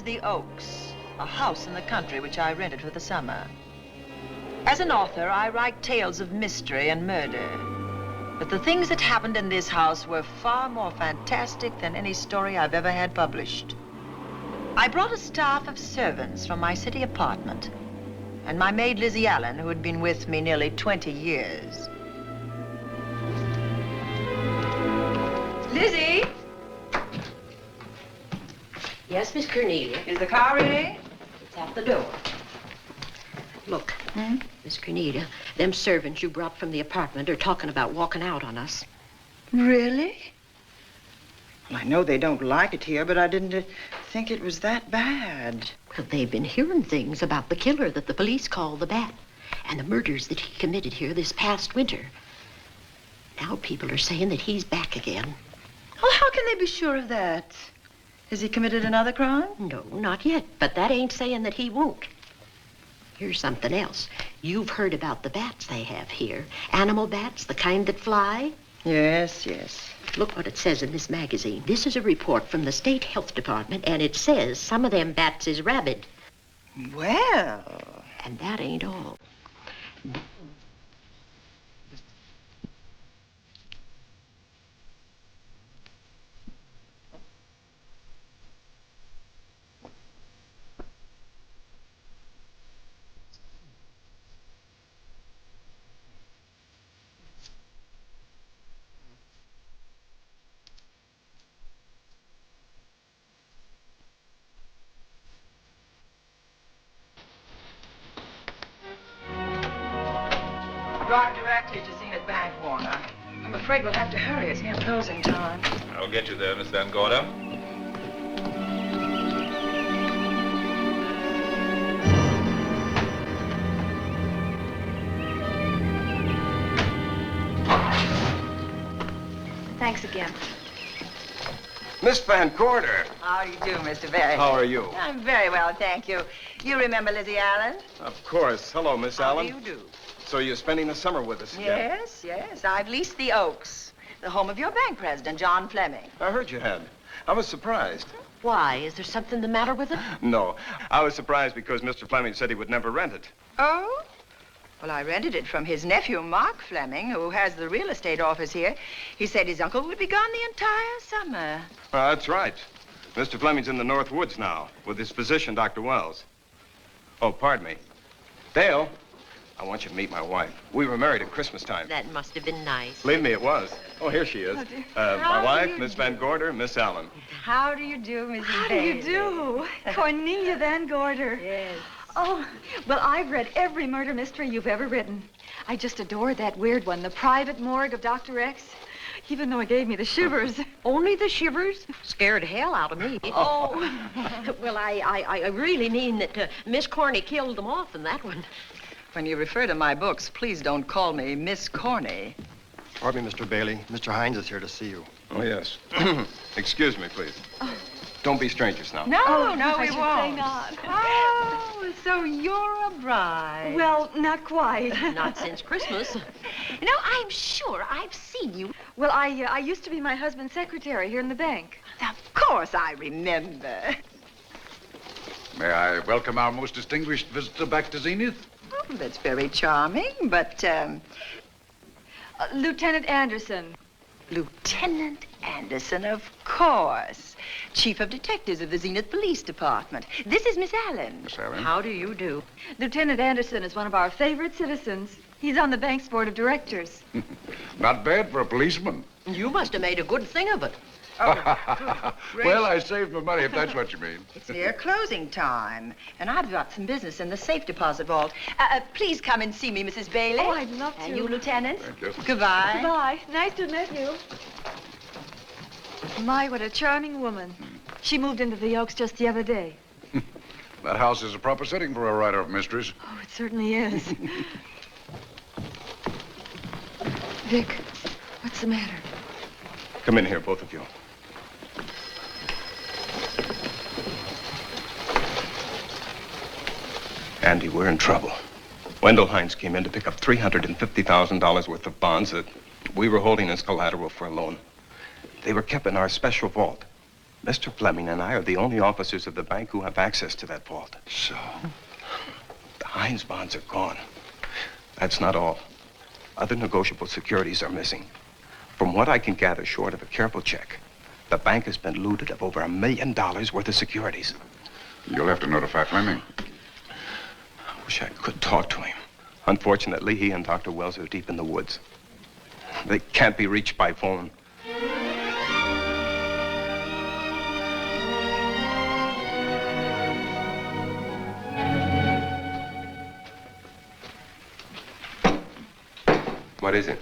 the Oaks, a house in the country which I rented for the summer. As an author, I write tales of mystery and murder. But the things that happened in this house were far more fantastic than any story I've ever had published. I brought a staff of servants from my city apartment, and my maid Lizzie Allen, who had been with me nearly 20 years. Lizzie? Yes, Miss Cornelia. Is the car ready? It's at the door. Look, Miss Cornelia, them servants you brought from the apartment are talking about walking out on us. Really? Well, I know they don't like it here, but I didn't think it was that bad. Well, they've been hearing things about the killer that the police call the Bat and the murders that he committed here this past winter. Now people are saying that he's back again. Well, how can they be sure of that? Has he committed another crime? No, not yet, but that ain't saying that he won't. Here's something else. You've heard about the bats they have here. Animal bats, the kind that fly. Yes, yes. Look what it says in this magazine. This is a report from the State Health Department, and it says some of them bats is rabid. Well. And that ain't all. Drive directly to Zenith Bank, Warner. I'm afraid we'll have to hurry. It's near closing time. I'll get you there, Miss Van Gorder. Thanks again. Miss Van Gorder. How do you do, Mr. Barry? How are you? I'm very well, thank you. You remember Lizzie Allen? Of course. Hello, Miss Allen. How do you do? So you're spending the summer with us again? Yes, yes. I've leased the Oaks, the home of your bank president, John Fleming. I heard you had. I was surprised. Why? Is there something the matter with it? No. I was surprised because Mr. Fleming said he would never rent it. Oh? Well, I rented it from his nephew, Mark Fleming, who has the real estate office here. He said his uncle would be gone the entire summer. That's right. Mr. Fleming's in the North Woods now with his physician, Dr. Wells. Oh, pardon me. Dale, I want you to meet my wife. We were married at Christmas time. That must have been nice. Believe me, it was. Oh, here she is. My wife, Miss Van Gorder, Miss Allen. How do you do, Mrs. How do you do? Cornelia Van Gorder. Yes. Oh, well, I've read every murder mystery you've ever written. I just adore that weird one, The Private Morgue of Dr. X. Even though it gave me the shivers. Only the shivers? Scared hell out of me. Oh. Well, I really mean that Miss Corney killed them off in that one. When you refer to my books, please don't call me Miss Corney. Pardon me, Mr. Bailey. Mr. Hines is here to see you. Oh, yes. Excuse me, please. Don't be strangers now. No, no, I we should won't. say not. Oh, so you're a bride. Well, not quite. Not since Christmas. No, I'm sure I've seen you. Well, I used to be my husband's secretary here in the bank. Of course I remember. May I welcome our most distinguished visitor back to Zenith? Oh, that's very charming, but, Lieutenant Anderson. Lieutenant Anderson, of course. Chief of Detectives of the Zenith Police Department. This is Miss Allen. Miss Allen. How do you do? Lieutenant Anderson is one of our favorite citizens. He's on the bank's board of directors. Not bad for a policeman. You must have made a good thing of it. Well, I saved my money, if that's what you mean. It's near closing time, and I've got some business in the safe deposit vault. Please come and see me, Mrs. Bailey. Oh, I'd love to. And you, Lieutenant. Thank you. Goodbye. Goodbye. Nice to meet you. My, what a charming woman. She moved into the Oaks just the other day. That house is a proper setting for a writer of mysteries. Oh, it certainly is. Vic, what's the matter? Come in here, both of you. Andy, we're in trouble. Wendell Hines came in to pick up $350,000 worth of bonds that we were holding as collateral for a loan. They were kept in our special vault. Mr. Fleming and I are the only officers of the bank who have access to that vault. So? The Hines bonds are gone. That's not all. Other negotiable securities are missing. From what I can gather, short of a careful check, the bank has been looted of over $1 million worth of securities. You'll have to notify Fleming. I wish I could talk to him. Unfortunately, he and Dr. Wells are deep in the woods. They can't be reached by phone. What is it?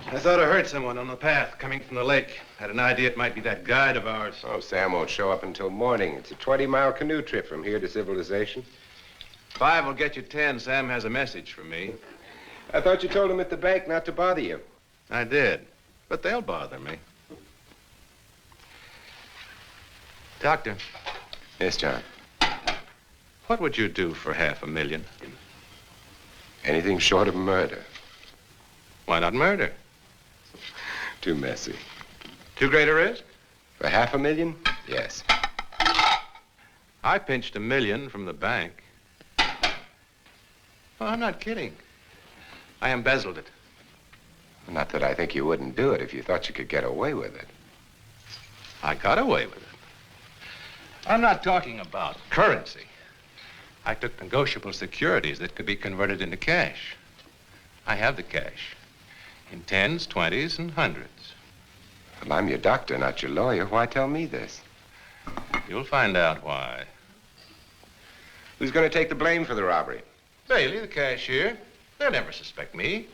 I thought I heard someone on the path coming from the lake. Had an idea it might be that guide of ours. Oh, Sam won't show up until morning. It's a 20-mile canoe trip from here to civilization. 5 will get you 10. Sam has a message for me. I thought you told him at the bank not to bother you. I did, but they'll bother me. Doctor, Yes, John. what would you do for $500,000? Anything short of murder. Why not murder? Too messy. Too great a risk? For $500,000? Yes. I pinched $1 million from the bank. Well, I'm not kidding. I embezzled it. Not that I think you wouldn't do it if you thought you could get away with it. I got away with it. I'm not talking about currency. I took negotiable securities that could be converted into cash. I have the cash in 10s, 20s, and 100s. Well, I'm your doctor, not your lawyer. Why tell me this? You'll find out why. Who's going to take the blame for the robbery? Bailey, the cashier. They'll never suspect me.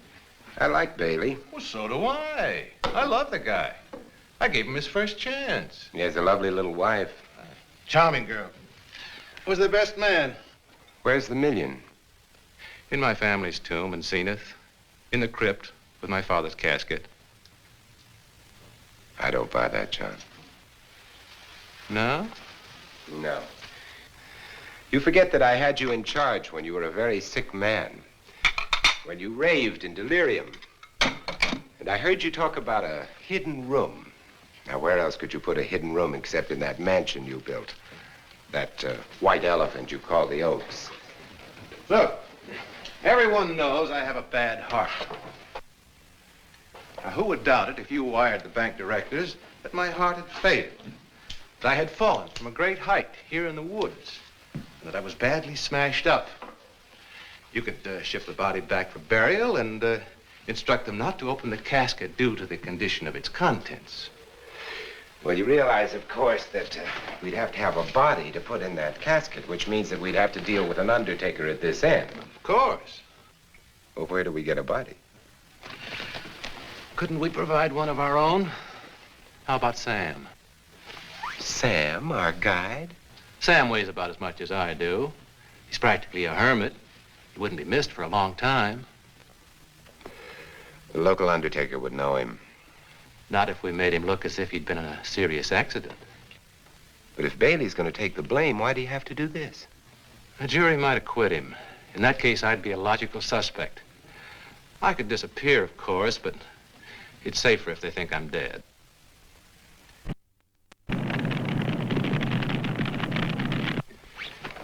I like Bailey. Well, so do I. I love the guy. I gave him his first chance. He has a lovely little wife. Charming girl. Was the best man. Where's the $1 million? In my family's tomb in Zenith. In the crypt with my father's casket. I don't buy that, John. No? No. You forget that I had you in charge when you were a very sick man. When you raved in delirium. And I heard you talk about a hidden room. Now, where else could you put a hidden room except in that mansion you built? That white elephant you call the Oaks. Look, everyone knows I have a bad heart. Now, who would doubt it if you wired the bank directors that my heart had failed? That I had fallen from a great height here in the woods. And that I was badly smashed up. You could ship the body back for burial and instruct them not to open the casket due to the condition of its contents. Well, you realize, of course, that we'd have to have a body to put in that casket, which means that we'd have to deal with an undertaker at this end. Of course. Well, where do we get a body? Couldn't we provide one of our own? How about Sam? Sam, our guide? Sam weighs about as much as I do. He's practically a hermit. He wouldn't be missed for a long time. The local undertaker would know him. Not if we made him look as if he'd been in a serious accident. But if Bailey's going to take the blame, why'd he have to do this? A jury might acquit him. In that case, I'd be a logical suspect. I could disappear, of course, but it's safer if they think I'm dead.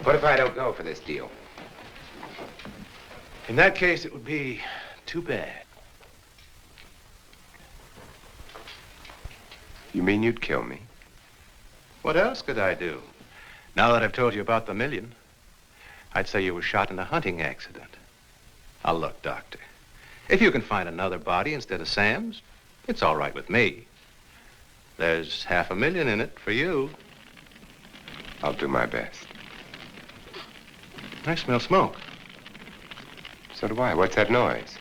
What if I don't go for this deal? In that case, it would be too bad. You mean you'd kill me? What else could I do? Now that I've told you about the $1 million, I'd say you were shot in a hunting accident. Now, look, Doctor, if you can find another body instead of Sam's, it's all right with me. There's $500,000 in it for you. I'll do my best. I smell smoke. So do I. What's that noise?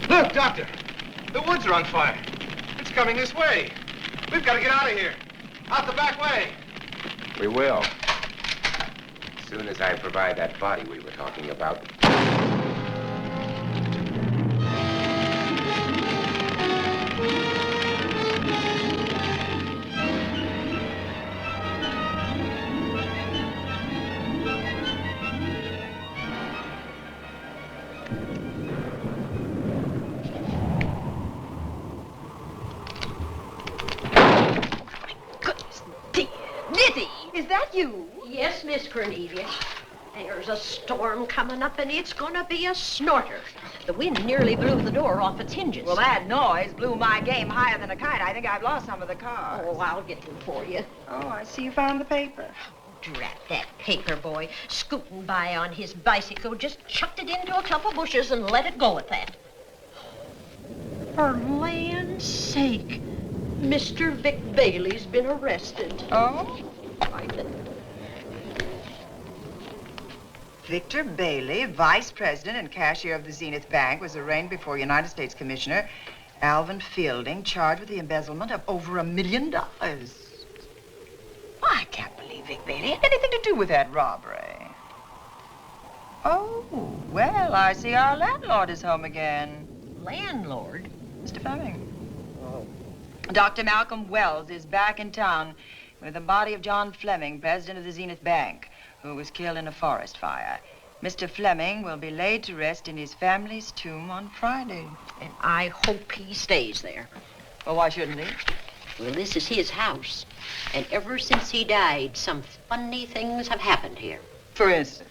Look, Doctor, the woods are on fire. It's coming this way. We've got to get out of here. Out the back way. We will. As soon as I provide that body we were talking about. you? Yes, Miss Cornelia. There's a storm coming up, and it's gonna be a snorter. The wind nearly blew the door off its hinges. Well, that noise blew my game higher than a kite. I think I've lost some of the cars. Oh, I'll get them for you. Oh, I see you found the paper. Drat that paper boy, scooting by on his bicycle, just chucked it into a clump of bushes and let it go at that. For land's sake, Mr. Vic Bailey's been arrested. Oh? I bet. Victor Bailey, vice president and cashier of the Zenith Bank, was arraigned before United States Commissioner Alvin Fielding, charged with the embezzlement of over $1 million. Well, I can't believe Vic Bailey had anything to do with that robbery. Oh, well, I see our landlord is home again. Landlord? Mr. Fleming. Oh. Dr. Malcolm Wells is back in town with the body of John Fleming, president of the Zenith Bank, who was killed in a forest fire. Mr. Fleming will be laid to rest in his family's tomb on Friday. And I hope he stays there. Well, why shouldn't he? Well, this is his house. And ever since he died, some funny things have happened here. For instance?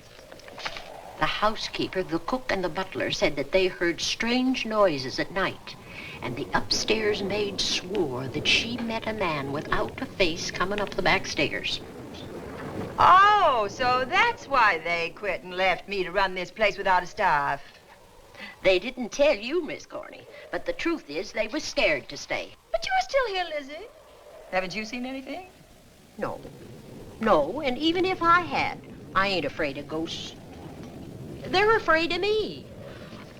The housekeeper, the cook, and the butler said that they heard strange noises at night. And the upstairs maid swore that she met a man without a face coming up the back stairs. Oh, so that's why they quit and left me to run this place without a staff. They didn't tell you, Miss Corney, but the truth is they were scared to stay. But you're still here, Lizzie. Haven't you seen anything? No. No, and even if I had, I ain't afraid of ghosts. They're afraid of me.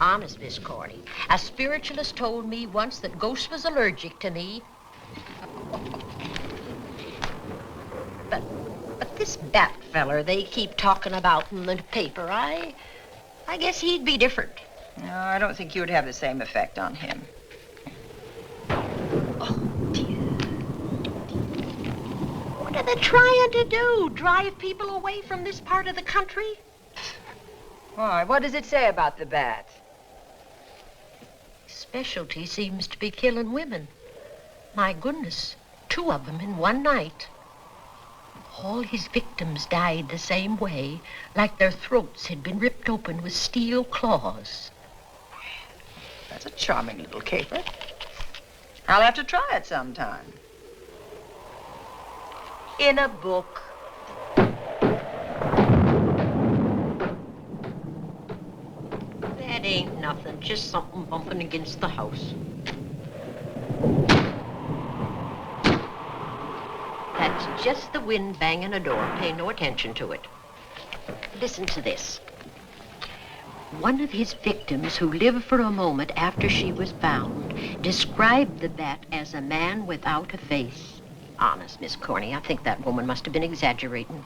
Honest, Miss Corney, a spiritualist told me once that ghosts was allergic to me. But this Bat feller they keep talking about in the paper, I guess he'd be different. No, I don't think you would have the same effect on him. Oh, dear. What are they trying to do? Drive people away from this part of the country? Why, what does it say about the Bat? Specialty seems to be killing women. My goodness, 2 of them in one night. All his victims died the same way, like their throats had been ripped open with steel claws. That's a charming little caper. I'll have to try it sometime. In a book. That ain't nothing, just something bumping against the house. That's just the wind banging a door. Pay no attention to it. Listen to this. One of his victims, who lived for a moment after she was found, described the Bat as a man without a face. Honest, Miss Corney, I think that woman must have been exaggerating.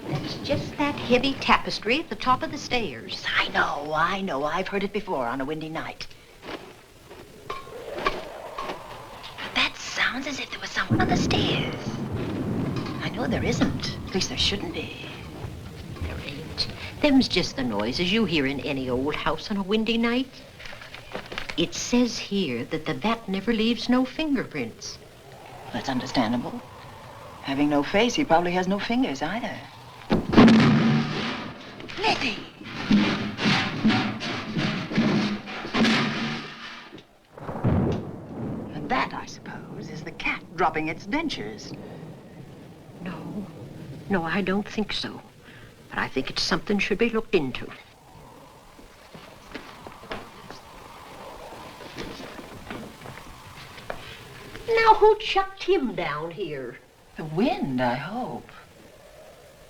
That's just that heavy tapestry at the top of the stairs. I know. I've heard it before on a windy night. That sounds as if there was someone on the stairs. I know there isn't. At least there shouldn't be. There ain't. Them's just the noises you hear in any old house on a windy night. It says here that the Bat never leaves no fingerprints. That's understandable. Having no face, he probably has no fingers either. Lizzie! And that, I suppose, is the cat dropping its dentures. No, I don't think so. But I think it's something should be looked into. Now, who chucked him down here? The wind, I hope.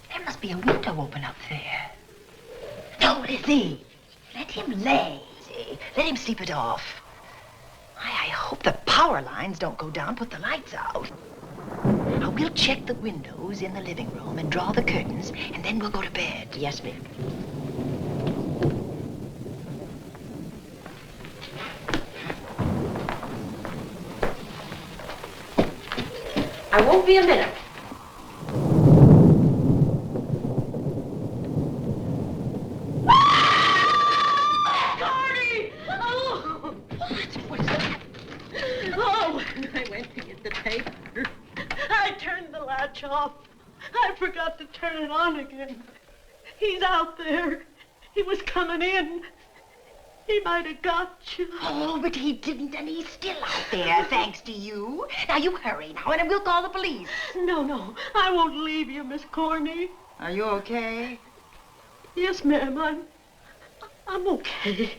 There must be a window open up there. No, Lizzie. Let him lay. Let him sleep it off. I hope the power lines don't go down, put the lights out. Now, we'll check the windows in the living room and draw the curtains, and then we'll go to bed. Yes, ma'am. I won't be a minute. Gordy! Oh! What is that? Oh! switch off. I forgot to turn it on again. He's out there. He was coming in. He might have got you. Oh, but he didn't, and he's still out there, thanks to you. Now, you hurry now, and we'll call the police. No, I won't leave you, Miss Corney. Are you okay? Yes, ma'am, I'm okay.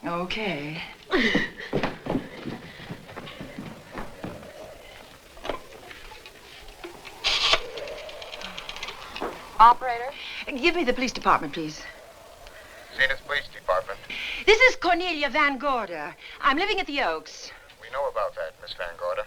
Okay. Operator? Give me the police department, please. Zenith Police Department. This is Cornelia Van Gorder. I'm living at the Oaks. We know about that, Miss Van Gorder.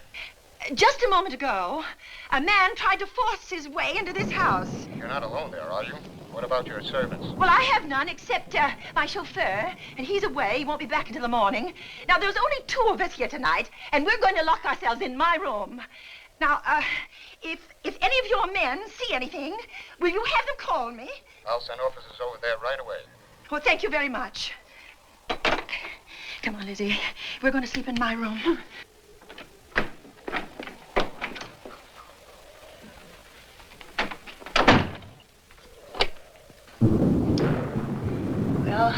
Just a moment ago, a man tried to force his way into this house. You're not alone there, are you? What about your servants? Well, I have none except my chauffeur, and he's away. He won't be back until the morning. Now, there's only 2 of us here tonight, and we're going to lock ourselves in my room. Now, if any of your men see anything, will you have them call me? I'll send officers over there right away. Well, thank you very much. Come on, Lizzie. We're going to sleep in my room. Well,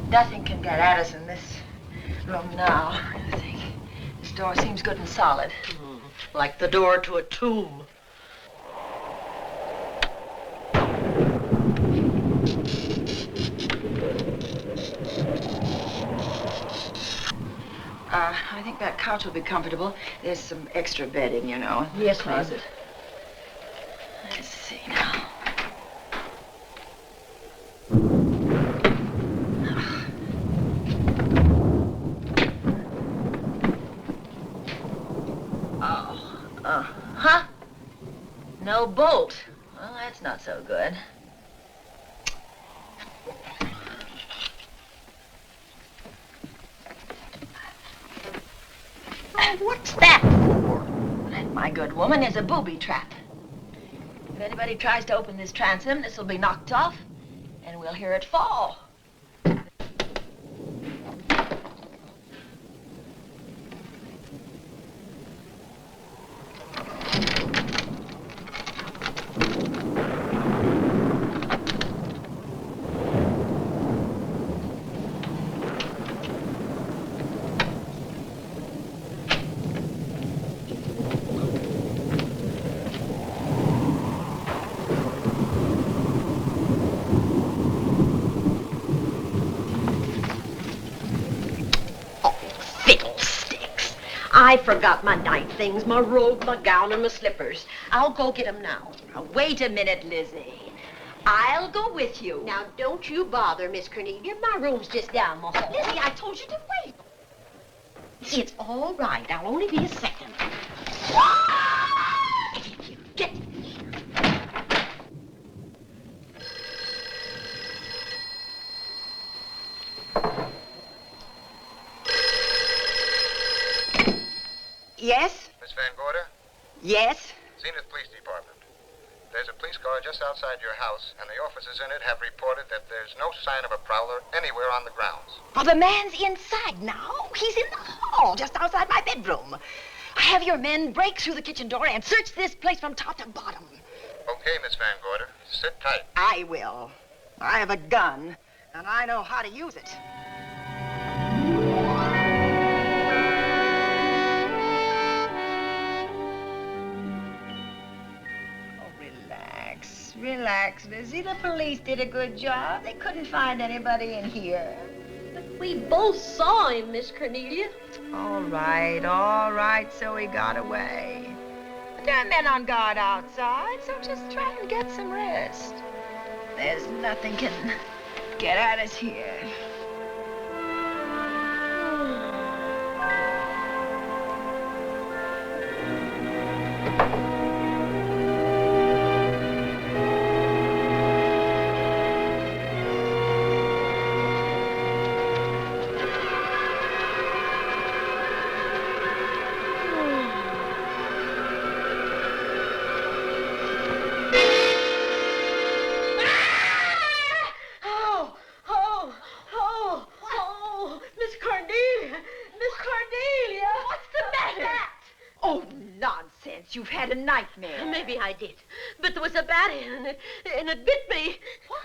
nothing can get at us in this room now, I think. This door seems good and solid. Like the door to a tomb. I think that couch will be comfortable. There's some extra bedding, you know. Yes, ma'am. Closet. Let's see now. Huh? No bolt. Well, that's not so good. Oh, what's that for? That, my good woman, is a booby trap. If anybody tries to open this transom, this will be knocked off, and we'll hear it fall. I forgot my night things, my robe, my gown, and my slippers. I'll go get 'em now. Now, wait a minute, Lizzie. I'll go with you. Now, don't you bother, Miss Cornelia. My room's just down the hall. Lizzie, I told you to wait. It's all right. I'll only be a second. Get Yes? Miss Van Gorder? Yes? Zenith Police Department. There's a police car just outside your house, and the officers in it have reported that there's no sign of a prowler anywhere on the grounds. Well, the man's inside now. He's in the hall, just outside my bedroom. Have your men break through the kitchen door and search this place from top to bottom. Okay, Miss Van Gorder. Sit tight. I will. I have a gun, and I know how to use it. Relax, Lizzie. The police did a good job. They couldn't find anybody in here. But we both saw him, Miss Cornelia. All right, so he got away. But there are men on guard outside, so just try and get some rest. There's nothing can get at us here. you've had a nightmare. Maybe I did. But there was a bat and it bit me. What?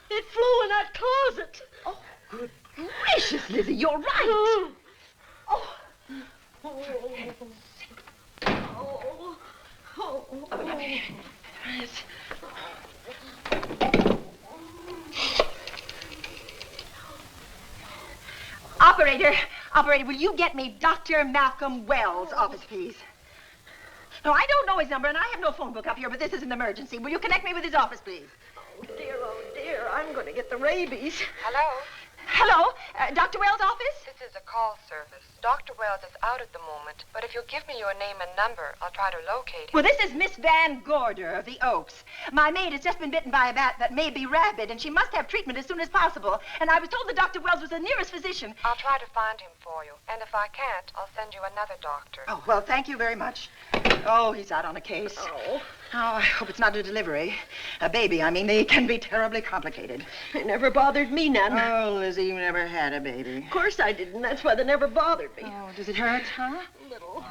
It flew in that closet. Oh, good gracious, Lizzie, you're right. Oh. Operator, will you get me Dr. Malcolm Wells' office, please? No, I don't know his number, and I have no phone book up here, but this is an emergency. Will you connect me with his office, please? Oh, dear, I'm going to get the rabies. Hello? Hello? Dr. Wells' office? This is a call service. Dr. Wells is out at the moment, but if you'll give me your name and number, I'll try to locate him. Well, this is Miss Van Gorder of the Oaks. My maid has just been bitten by a bat that may be rabid, and she must have treatment as soon as possible. And I was told that Dr. Wells was the nearest physician. I'll try to find him for you, and if I can't, I'll send you another doctor. Oh, well, thank you very much. Oh, he's out on a case. Oh. Oh, I hope it's not a delivery. A baby, I mean, they can be terribly complicated. It never bothered me none. Oh, Lizzie, you never had a baby. Of course I didn't. That's why they never bothered me. Oh, does it hurt, huh? A little.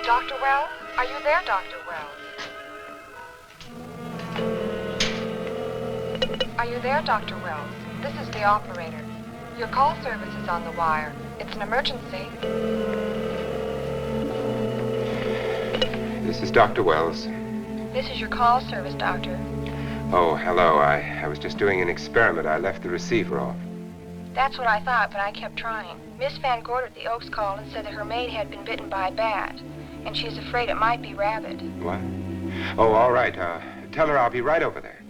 Dr. Wells? Are you there, Dr. Wells? Are you there, Dr. Wells? This is the operator. Your call service is on the wire. It's an emergency. This is Dr. Wells. This is your call service, doctor. Oh, hello. I was just doing an experiment. I left the receiver off. That's what I thought, but I kept trying. Miss Van Gorder at the Oaks called and said that her maid had been bitten by a bat, and she's afraid it might be rabid. What? Oh, all right. Tell her I'll be right over there.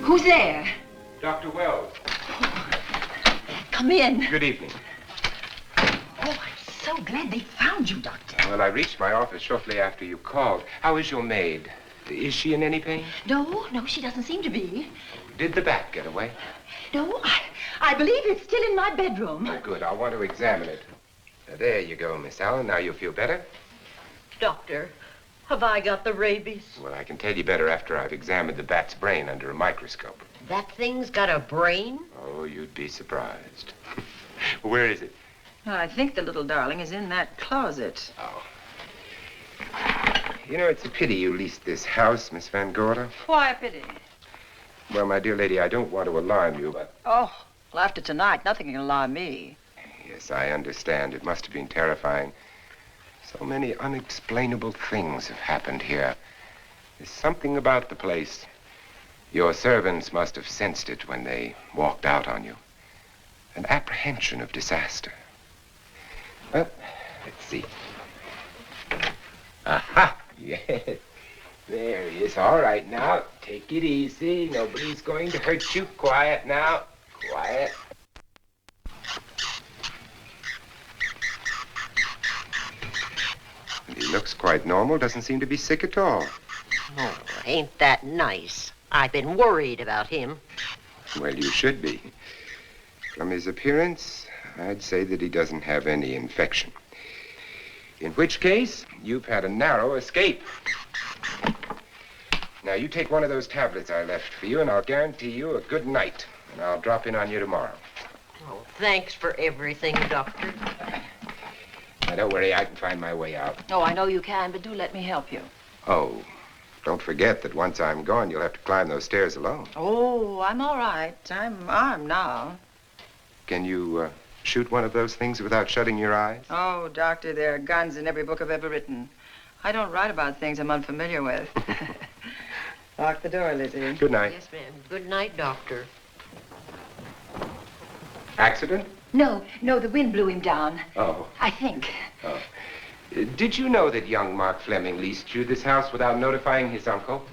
Who's there? Dr. Wells. Come in. Good evening. Oh, I'm so glad they found you, Doctor. Well, I reached my office shortly after you called. How is your maid? Is she in any pain? No, she doesn't seem to be. Did the bat get away? No, I believe it's still in my bedroom. Oh, good. I want to examine it. There you go, Miss Allen. Now you'll feel better? Doctor, have I got the rabies? Well, I can tell you better after I've examined the bat's brain under a microscope. That thing's got a brain? Oh, you'd be surprised. Where is it? Well, I think the little darling is in that closet. Oh. You know, it's a pity you leased this house, Miss Van Gorder. Why a pity? Well, my dear lady, I don't want to alarm you, but... Oh, well, after tonight, nothing can alarm me. Yes, I understand. It must have been terrifying. So many unexplainable things have happened here. There's something about the place. Your servants must have sensed it when they walked out on you. An apprehension of disaster. Well, let's see. Aha! Yes. There he is. All right, now, take it easy. Nobody's going to hurt you. Quiet now. Quiet. And he looks quite normal. Doesn't seem to be sick at all. Oh, ain't that nice? I've been worried about him. Well, you should be. From his appearance, I'd say that he doesn't have any infection. In which case, you've had a narrow escape. Now, you take one of those tablets I left for you, and I'll guarantee you a good night. And I'll drop in on you tomorrow. Oh, thanks for everything, Doctor. Now, don't worry, I can find my way out. Oh, I know you can, but do let me help you. Oh, don't forget that once I'm gone, you'll have to climb those stairs alone. Oh, I'm all right. I'm armed now. Can you shoot one of those things without shutting your eyes? Oh, Doctor, there are guns in every book I've ever written. I don't write about things I'm unfamiliar with. Lock the door, Lizzie. Good night. Yes, ma'am. Good night, Doctor. Accident? No, the wind blew him down. Oh. I think. Oh. Did you know that young Mark Fleming leased you this house without notifying his uncle?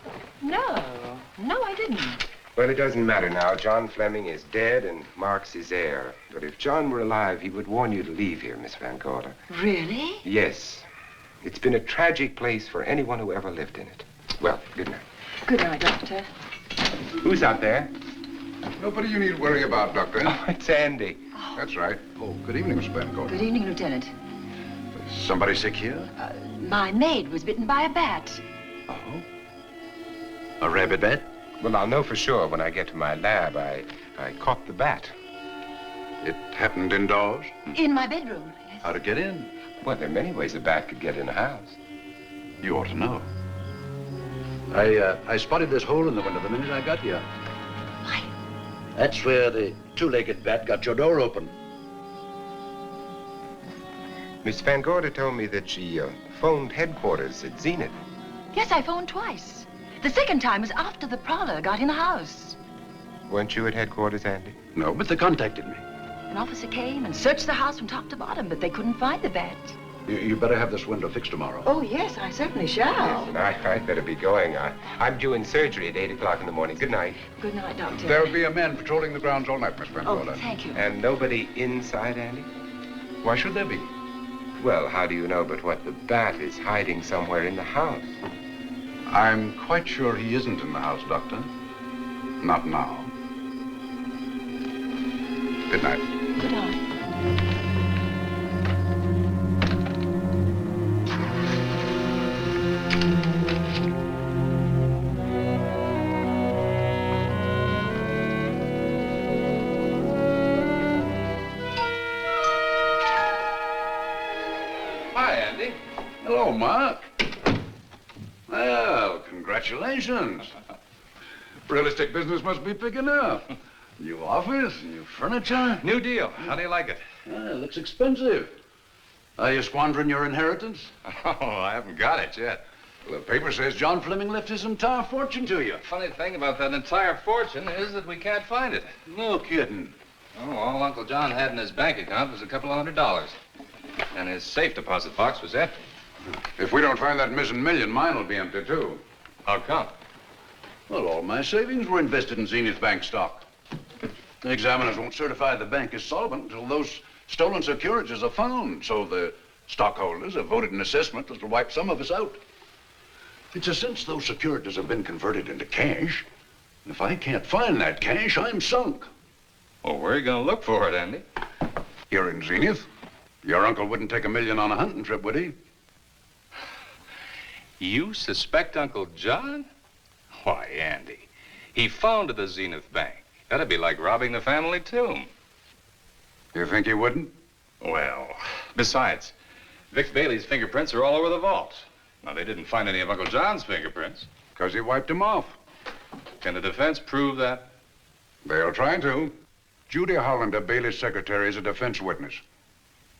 No, I didn't. Well, it doesn't matter now. John Fleming is dead and Mark's his heir. But if John were alive, he would warn you to leave here, Miss Van Gorder. Really? Yes. It's been a tragic place for anyone who ever lived in it. Well, good night. Good night, Doctor. Who's out there? Nobody you need worry about, Doctor. Oh, it's Andy. That's right. Oh, good evening, Miss Van Gorder. Good evening, Lieutenant. Somebody sick here? My maid was bitten by a bat. Oh? A rabid bat? Well, I'll know for sure when I get to my lab. I caught the bat. It happened indoors? In my bedroom, yes. How'd it get in? Well, there are many ways a bat could get in a house. You ought to know. I spotted this hole in the window the minute I got here. Why? That's where the two-legged bat got your door open. Miss Van Gorder told me that she phoned headquarters at Zenith. Yes, I phoned twice. The second time was after the prowler got in the house. Weren't you at headquarters, Andy? No, but they contacted me. An officer came and searched the house from top to bottom, but they couldn't find the bat. You better have this window fixed tomorrow. Oh, yes, I certainly shall. And I'd better be going. I'm due in surgery at 8 o'clock in the morning. Good night. Good night, Doctor. There'll be a man patrolling the grounds all night, Miss Van Oh, Gorder. thank you. And nobody inside, Andy? Why should there be? Well, how do you know but what the bat is hiding somewhere in the house? I'm quite sure he isn't in the house, Doctor. Not now. Good night. Good night. Hi, Andy. Hello, Mark. Well, congratulations. Real estate business must be picking up. New office, new furniture. New deal. How do you like it? It looks expensive. Are you squandering your inheritance? Oh, I haven't got it yet. Well, the paper says John Fleming left his entire fortune to you. Funny thing about that entire fortune is that we can't find it. No kidding. Oh, all Uncle John had in his bank account was a couple of $100. And his safe deposit box was empty. If we don't find that missing million, mine will be empty, too. How come? Well, all my savings were invested in Zenith Bank stock. The examiners won't certify the bank is solvent until those stolen securities are found. So the stockholders have voted an assessment that'll wipe some of us out. It's a since those securities have been converted into cash. If I can't find that cash, I'm sunk. Well, where are you going to look for it, Andy? Here in Zenith. Your uncle wouldn't take $1 million on a hunting trip, would he? You suspect Uncle John? Why, Andy, he founded the Zenith Bank. That'd be like robbing the family tomb. You think he wouldn't? Well, besides, Vic Bailey's fingerprints are all over the vault. Now, they didn't find any of Uncle John's fingerprints. Because he wiped him off. Can the defense prove that? They'll try to. Judy Hollander, Bailey's secretary, is a defense witness.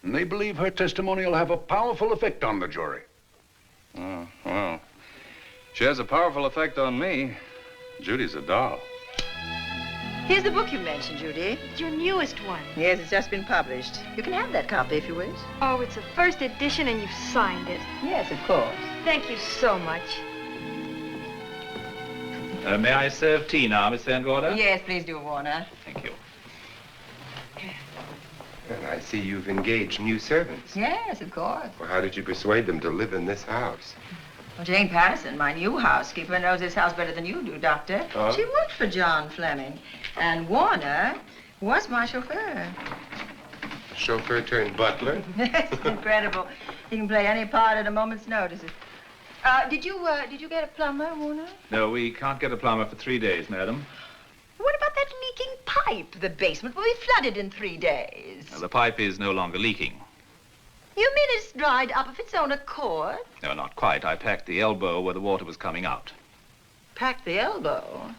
And they believe her testimony will have a powerful effect on the jury. Oh, well, she has a powerful effect on me. Judy's a doll. Here's the book you mentioned, Judy. It's your newest one. Yes, it's just been published. You can have that copy if you wish. Oh, it's a first edition and you've signed it. Yes, of course. Thank you so much. May I serve tea now, Miss Van Gorder? Yes, please do, Warner. Thank you. Well, I see you've engaged new servants. Yes, of course. Well, how did you persuade them to live in this house? Well, Jane Patterson, my new housekeeper, knows this house better than you do, Doctor. Oh? She worked for John Fleming. And Warner was my chauffeur. Chauffeur turned butler? It's incredible. He can play any part at a moment's notice. Did you get a plumber, Warner? No, we can't get a plumber for 3 days, madam. What about that leaking pipe? The basement will be flooded in 3 days. The pipe is no longer leaking. You mean it's dried up of its own accord? No, not quite. I packed the elbow where the water was coming out. Packed the elbow?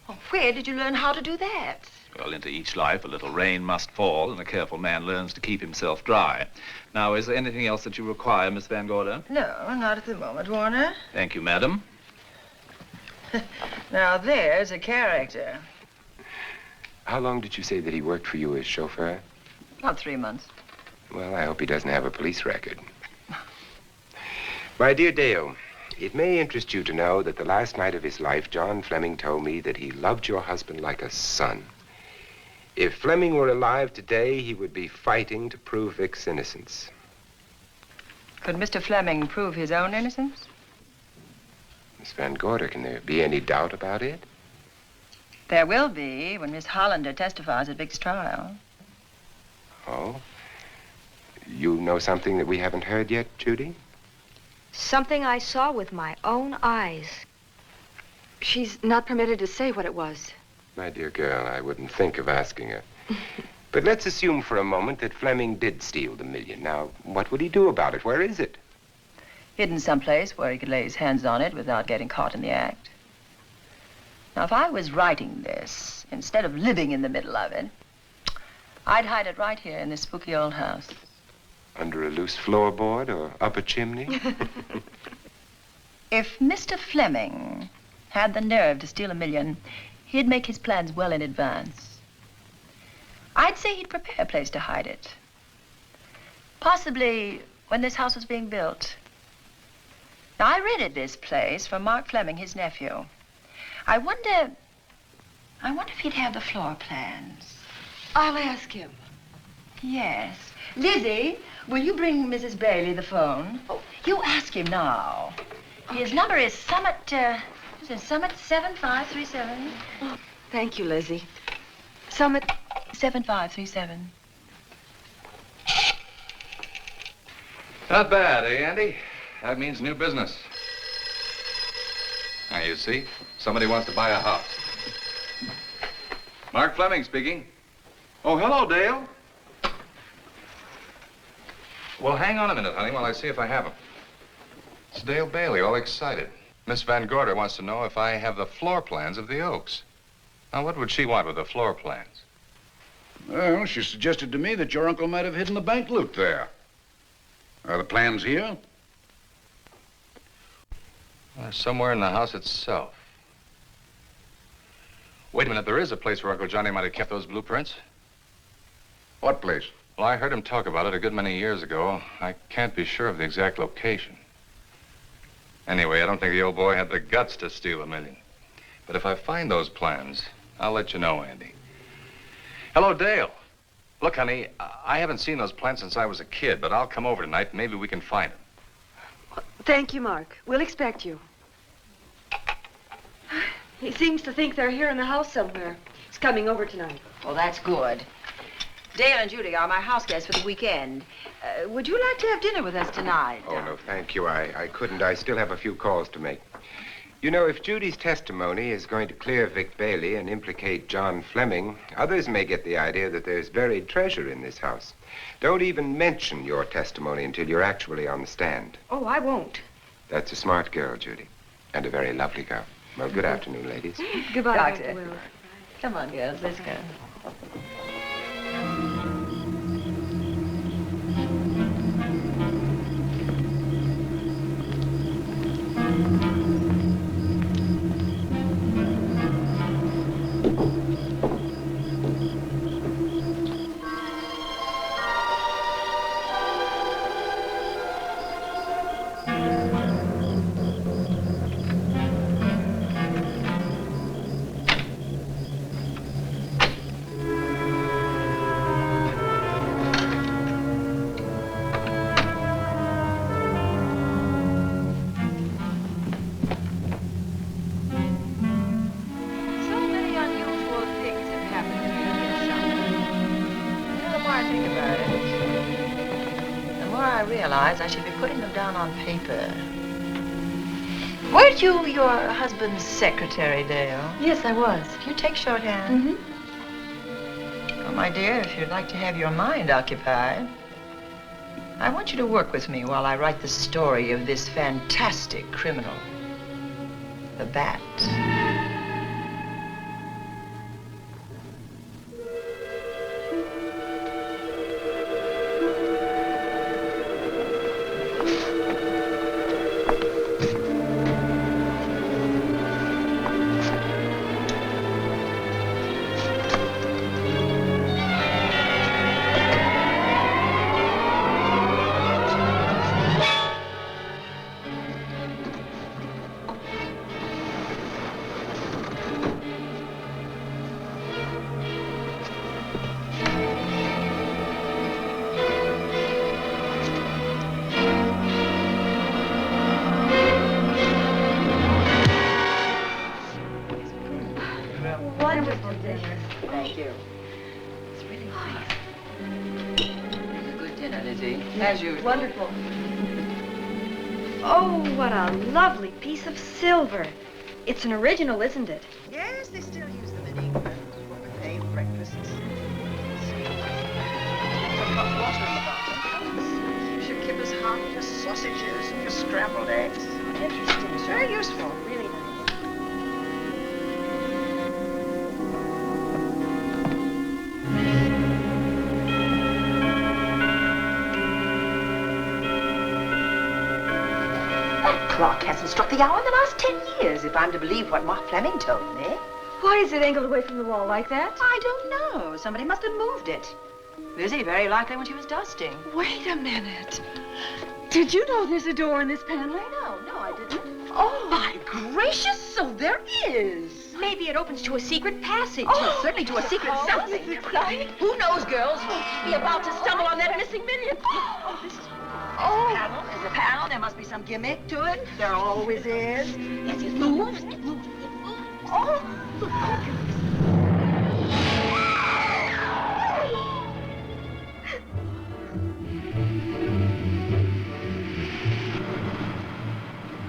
Oh, where did you learn how to do that? Well, into each life, a little rain must fall, and a careful man learns to keep himself dry. Now, is there anything else that you require, Miss Van Gorder? No, not at the moment, Warner. Thank you, madam. Now, there's a character. How long did you say that he worked for you as chauffeur? About 3 months. Well, I hope he doesn't have a police record. My dear Dale, it may interest you to know that the last night of his life, John Fleming told me that he loved your husband like a son. If Fleming were alive today, he would be fighting to prove Vic's innocence. Could Mr. Fleming prove his own innocence? Miss Van Gorder, can there be any doubt about it? There will be when Miss Hollander testifies at Vic's trial. Oh? You know something that we haven't heard yet, Judy? Something I saw with my own eyes. She's not permitted to say what it was. My dear girl, I wouldn't think of asking her. But let's assume for a moment that Fleming did steal the $1 million. Now, what would he do about it? Where is it? Hidden someplace where he could lay his hands on it without getting caught in the act. Now, if I was writing this, instead of living in the middle of it, I'd hide it right here in this spooky old house. Under a loose floorboard or up a chimney? If Mr. Fleming had the nerve to steal $1 million, he'd make his plans well in advance. I'd say he'd prepare a place to hide it. Possibly when this house was being built. Now, I rented this place from Mark Fleming, his nephew. I wonder if he'd have the floor plans. I'll ask him. Yes. Lizzie, will you bring Mrs. Bailey the phone? Oh, you ask him now. Okay. His number is Summit 7537. Oh, thank you, Lizzie. Summit 7537. Not bad, eh, Andy? That means new business. Now, you see, somebody wants to buy a house. Mark Fleming speaking. Oh, hello, Dale. Well, hang on a minute, honey, while I see if I have him. It's Dale Bailey, all excited. Miss Van Gorder wants to know if I have the floor plans of the Oaks. Now, what would she want with the floor plans? Well, she suggested to me that your uncle might have hidden the bank loot there. Are the plans here? Somewhere in the house itself. Wait a minute, there is a place where Uncle Johnny might have kept those blueprints. What place? Well, I heard him talk about it a good many years ago. I can't be sure of the exact location. Anyway, I don't think the old boy had the guts to steal $1 million. But if I find those plans, I'll let you know, Andy. Hello, Dale. Look, honey, I haven't seen those plans since I was a kid, but I'll come over tonight and maybe we can find them. Thank you, Mark. We'll expect you. He seems to think they're here in the house somewhere. He's coming over tonight. Well, that's good. Dale and Judy are my house guests for the weekend. Would you like to have dinner with us tonight? Oh, no, thank you. I couldn't. I still have a few calls to make. You know, if Judy's testimony is going to clear Vic Bailey and implicate John Fleming, others may get the idea that there's buried treasure in this house. Don't even mention your testimony until you're actually on the stand. Oh, I won't. That's a smart girl, Judy, and a very lovely girl. Well, good afternoon, ladies. Goodbye, Doctor. Dr. Will. Come on, girls, let's go. I should be putting them down on paper. Weren't you your husband's secretary, Dale? Yes, I was. Do you take shorthand? Mm-hmm. Well, my dear, if you'd like to have your mind occupied, I want you to work with me while I write the story of this fantastic criminal, the Bat. As usual. Wonderful. Oh, what a lovely piece of silver. It's an original, isn't it? Yes, they still use them in England for buffet breakfasts. Hot water in the bottom. You should keep as hot as sausages and your scrambled eggs. Interesting. Very useful. Really nice. Clock hasn't struck the hour in the last 10 years, if I'm to believe what Mark Fleming told me. Why is it angled away from the wall like that? I don't know. Somebody must have moved it. Lizzie, very likely when she was dusting. Wait a minute. Did you know there's a door in this paneling? No, I didn't. Oh, my gracious, so there is. Maybe it opens to a secret passage. Oh, certainly to a secret something. Who knows, girls? We'll be about to stumble on that missing million. Oh, this is... Oh, there's a panel. There must be some gimmick to it. There always is. Yes, it moves. It moves. It moves. Oh.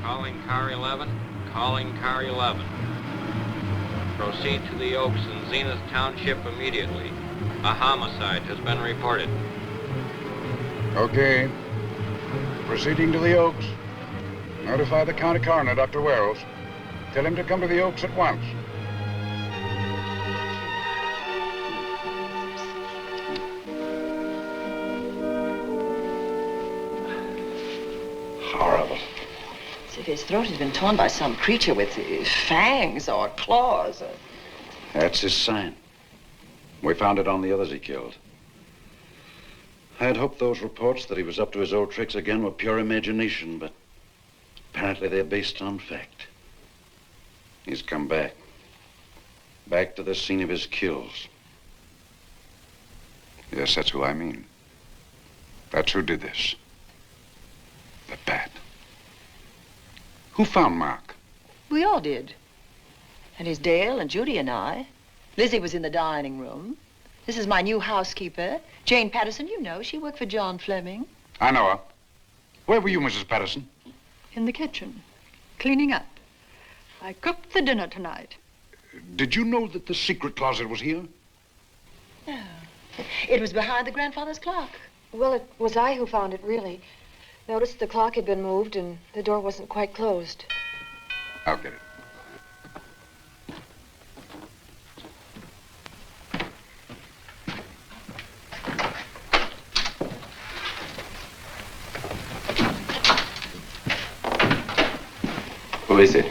Calling car 11. Calling car 11. Proceed to the Oaks in Zenith Township immediately. A homicide has been reported. Okay. Proceeding to the Oaks. Notify the county coroner, Dr. Wells. Tell him to come to the Oaks at once. Horrible. As if his throat has been torn by some creature with fangs or claws. That's his sign. We found it on the others he killed. I had hoped those reports that he was up to his old tricks again were pure imagination, but apparently they're based on fact. He's come back. Back to the scene of his kills. Yes, that's who I mean. That's who did this. The Bat. Who found Mark? We all did. And his Dale and Judy and I. Lizzie was in the dining room. This is my new housekeeper, Jane Patterson. You know, she worked for John Fleming. I know her. Where were you, Mrs. Patterson? In the kitchen, cleaning up. I cooked the dinner tonight. Did you know that the secret closet was here? No. It was behind the grandfather's clock. Well, it was I who found it, really. Noticed the clock had been moved and the door wasn't quite closed. I'll get it. Who is it?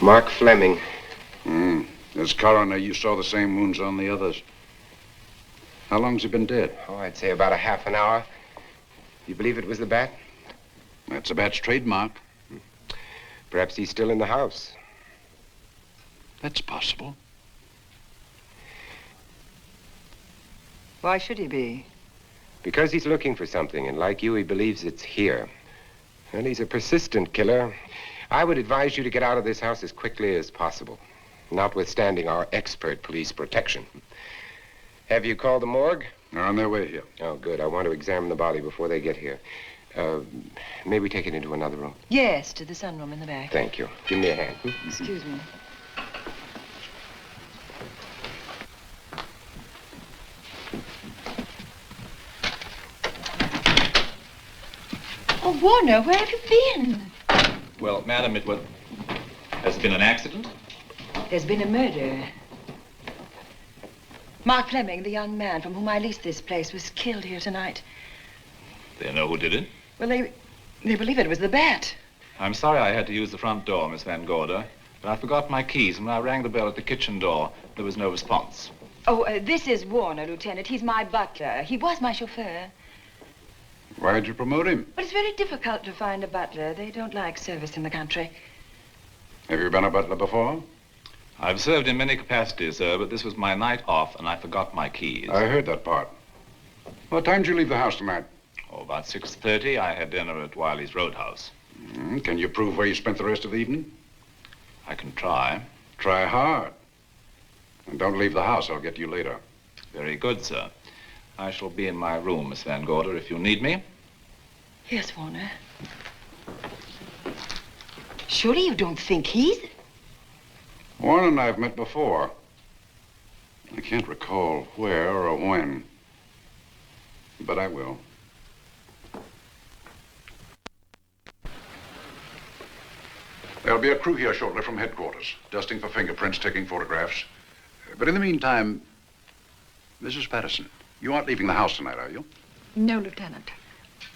Mark Fleming. As coroner, you saw the same wounds on the others. How long's he been dead? Oh, I'd say about a half an hour. You believe it was the bat? That's the bat's trademark. Perhaps he's still in the house. That's possible. Why should he be? Because he's looking for something, and like you, he believes it's here. And he's a persistent killer. I would advise you to get out of this house as quickly as possible, notwithstanding our expert police protection. Have you called the morgue? They're on their way here. Oh, good. I want to examine the body before they get here. May we take it into another room? Yes, to the sunroom in the back. Thank you. Give me a hand. Excuse me. Oh, Warner, where have you been? Well, madam, it was... Has there been an accident? There's been a murder. Mark Fleming, the young man from whom I leased this place, was killed here tonight. They know who did it? Well, they believe it was the bat. I'm sorry I had to use the front door, Miss Van Gorder, but I forgot my keys, and when I rang the bell at the kitchen door, there was no response. Oh, this is Warner, Lieutenant. He's my butler. He was my chauffeur. Why'd you promote him? But it's very difficult to find a butler. They don't like service in the country. Have you been a butler before? I've served in many capacities, sir, but this was my night off, and I forgot my keys. I heard that part. What time did you leave the house tonight? Oh, about 6:30. I had dinner at Wiley's Roadhouse. Can you prove where you spent the rest of the evening? I can try. Try hard. And don't leave the house. I'll get you later. Very good, sir. I shall be in my room, Miss Van Gorder, if you need me. Yes, Warner. Surely you don't think he's... Warren and I have met before. I can't recall where or when, but I will. There'll be a crew here shortly from headquarters, dusting for fingerprints, taking photographs. But in the meantime, Mrs. Patterson, you aren't leaving the house tonight, are you? No, Lieutenant.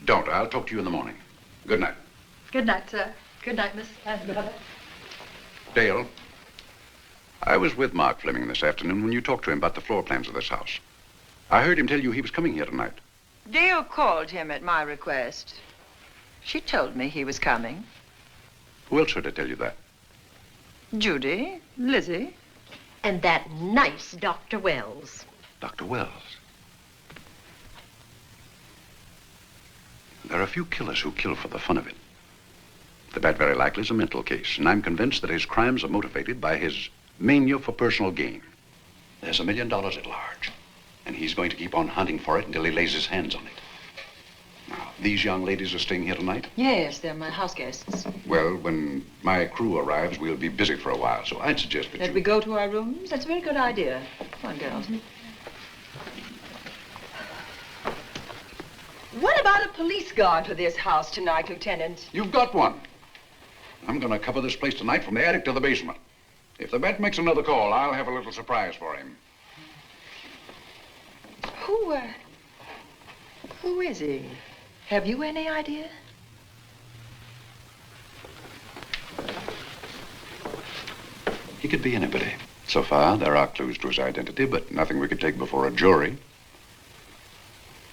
Don't. I'll talk to you in the morning. Good night. Good night, sir. Good night, Mrs. Van Gorder. Dale, I was with Mark Fleming this afternoon when you talked to him about the floor plans of this house. I heard him tell you he was coming here tonight. Dale called him at my request. She told me he was coming. Who else heard her tell you that? Judy, Lizzie. And that nice Dr. Wells. Dr. Wells. There are a few killers who kill for the fun of it. The bat very likely is a mental case, and I'm convinced that his crimes are motivated by his mania for personal gain. There's $1 million at large, and he's going to keep on hunting for it until he lays his hands on it. Now, these young ladies are staying here tonight? Yes, they're my house guests. Well, when my crew arrives, we'll be busy for a while, so I'd suggest that we go to our rooms? That's a very good idea. Come on, girls. What about a police guard for this house tonight, Lieutenant? You've got one. I'm going to cover this place tonight from the attic to the basement. If the bat makes another call, I'll have a little surprise for him. Who is he? Have you any idea? He could be anybody. So far, there are clues to his identity, but nothing we could take before a jury.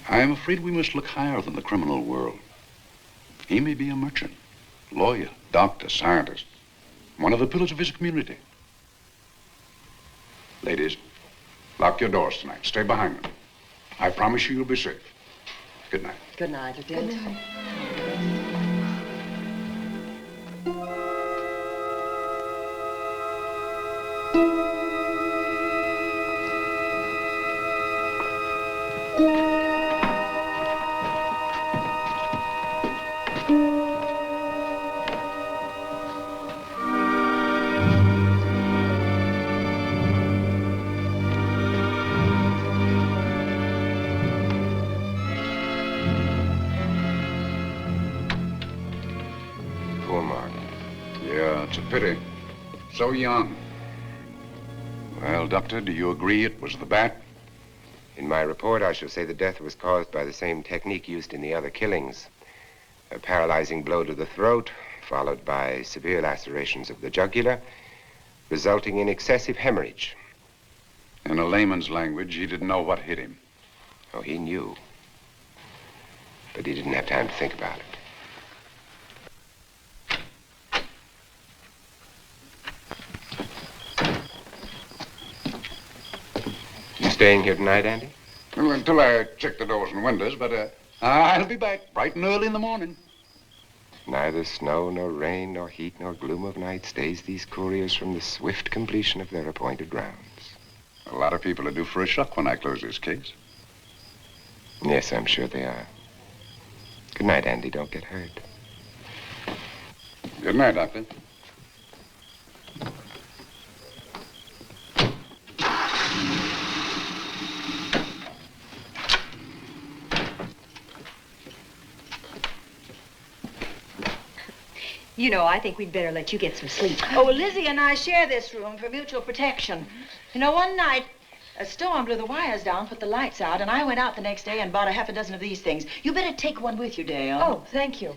I am afraid we must look higher than the criminal world. He may be a merchant, lawyer, doctor, scientist, one of the pillars of his community. Ladies, lock your doors tonight. Stay behind them. I promise you you'll be safe. Good night. Good night, Lieutenant. Good night. Poor Mark. Yeah, it's a pity. So young. Well, Doctor, do you agree it was the bat? In my report, I shall say the death was caused by the same technique used in the other killings. A paralyzing blow to the throat, followed by severe lacerations of the jugular, resulting in excessive hemorrhage. In a layman's language, he didn't know what hit him. Oh, he knew. But he didn't have time to think about it. You staying here tonight, Andy? Well, until I check the doors and windows, but I'll be back bright and early in the morning. Neither snow, nor rain, nor heat, nor gloom of night stays these couriers from the swift completion of their appointed rounds. A lot of people are due for a shock when I close this case. Yes, I'm sure they are. Good night, Andy. Don't get hurt. Good night, Doctor. You know, I think we'd better let you get some sleep. Oh, Lizzie and I share this room for mutual protection. You know, one night, a storm blew the wires down, put the lights out, and I went out the next day and bought a half a dozen of these things. You better take one with you, Dale. Oh, thank you.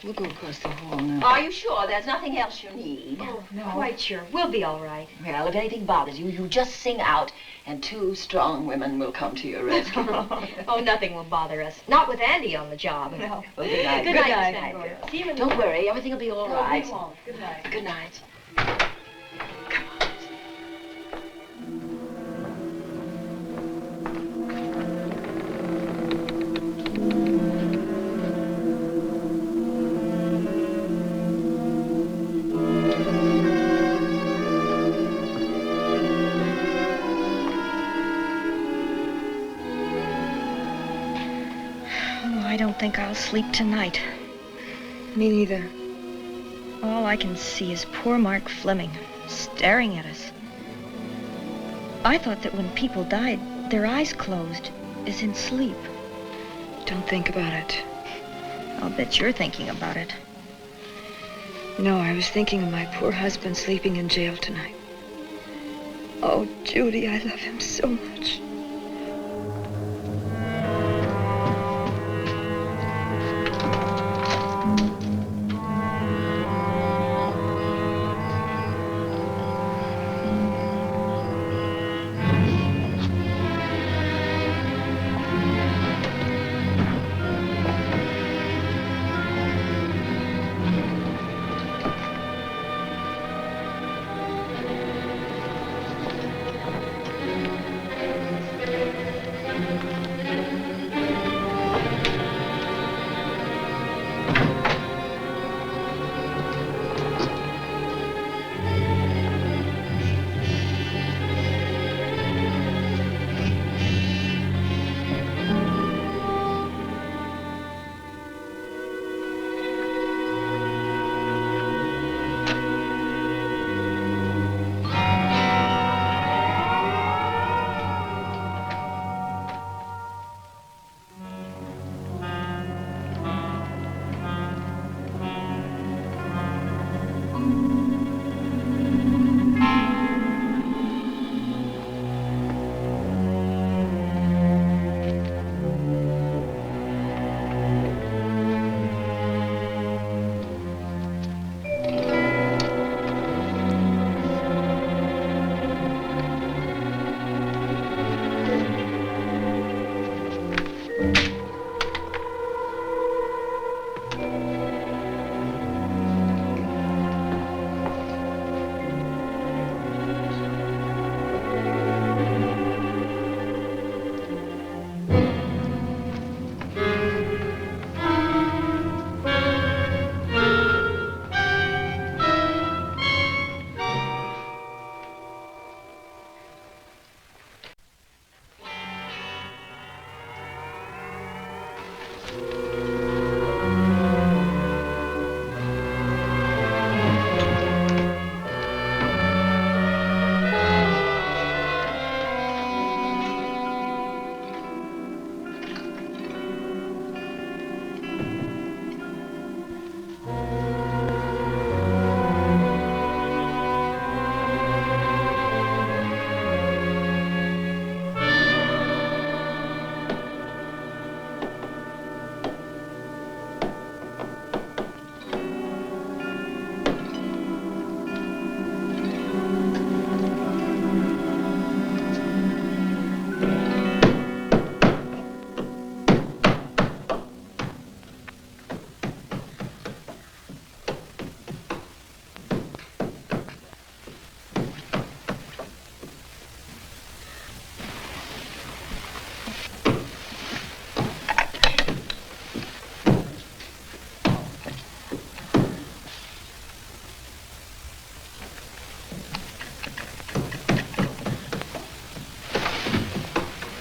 We'll go across the hall now. Are you sure there's nothing else you need? Oh, no. Quite sure. We'll be all right. Well, if anything bothers you, you just sing out, and 2 strong women will come to your rescue. Oh, nothing will bother us. Not with Andy on the job. No. Well, good night. Good night, Miss Van Gorder. See you in the Don't worry, everything will be all right. We won't. Good night. Good night. I don't think I'll sleep tonight. Me neither. All I can see is poor Mark Fleming staring at us. I thought that when people died, their eyes closed, as in sleep. Don't think about it. I'll bet you're thinking about it. No, I was thinking of my poor husband sleeping in jail tonight. Oh, Judy, I love him so much.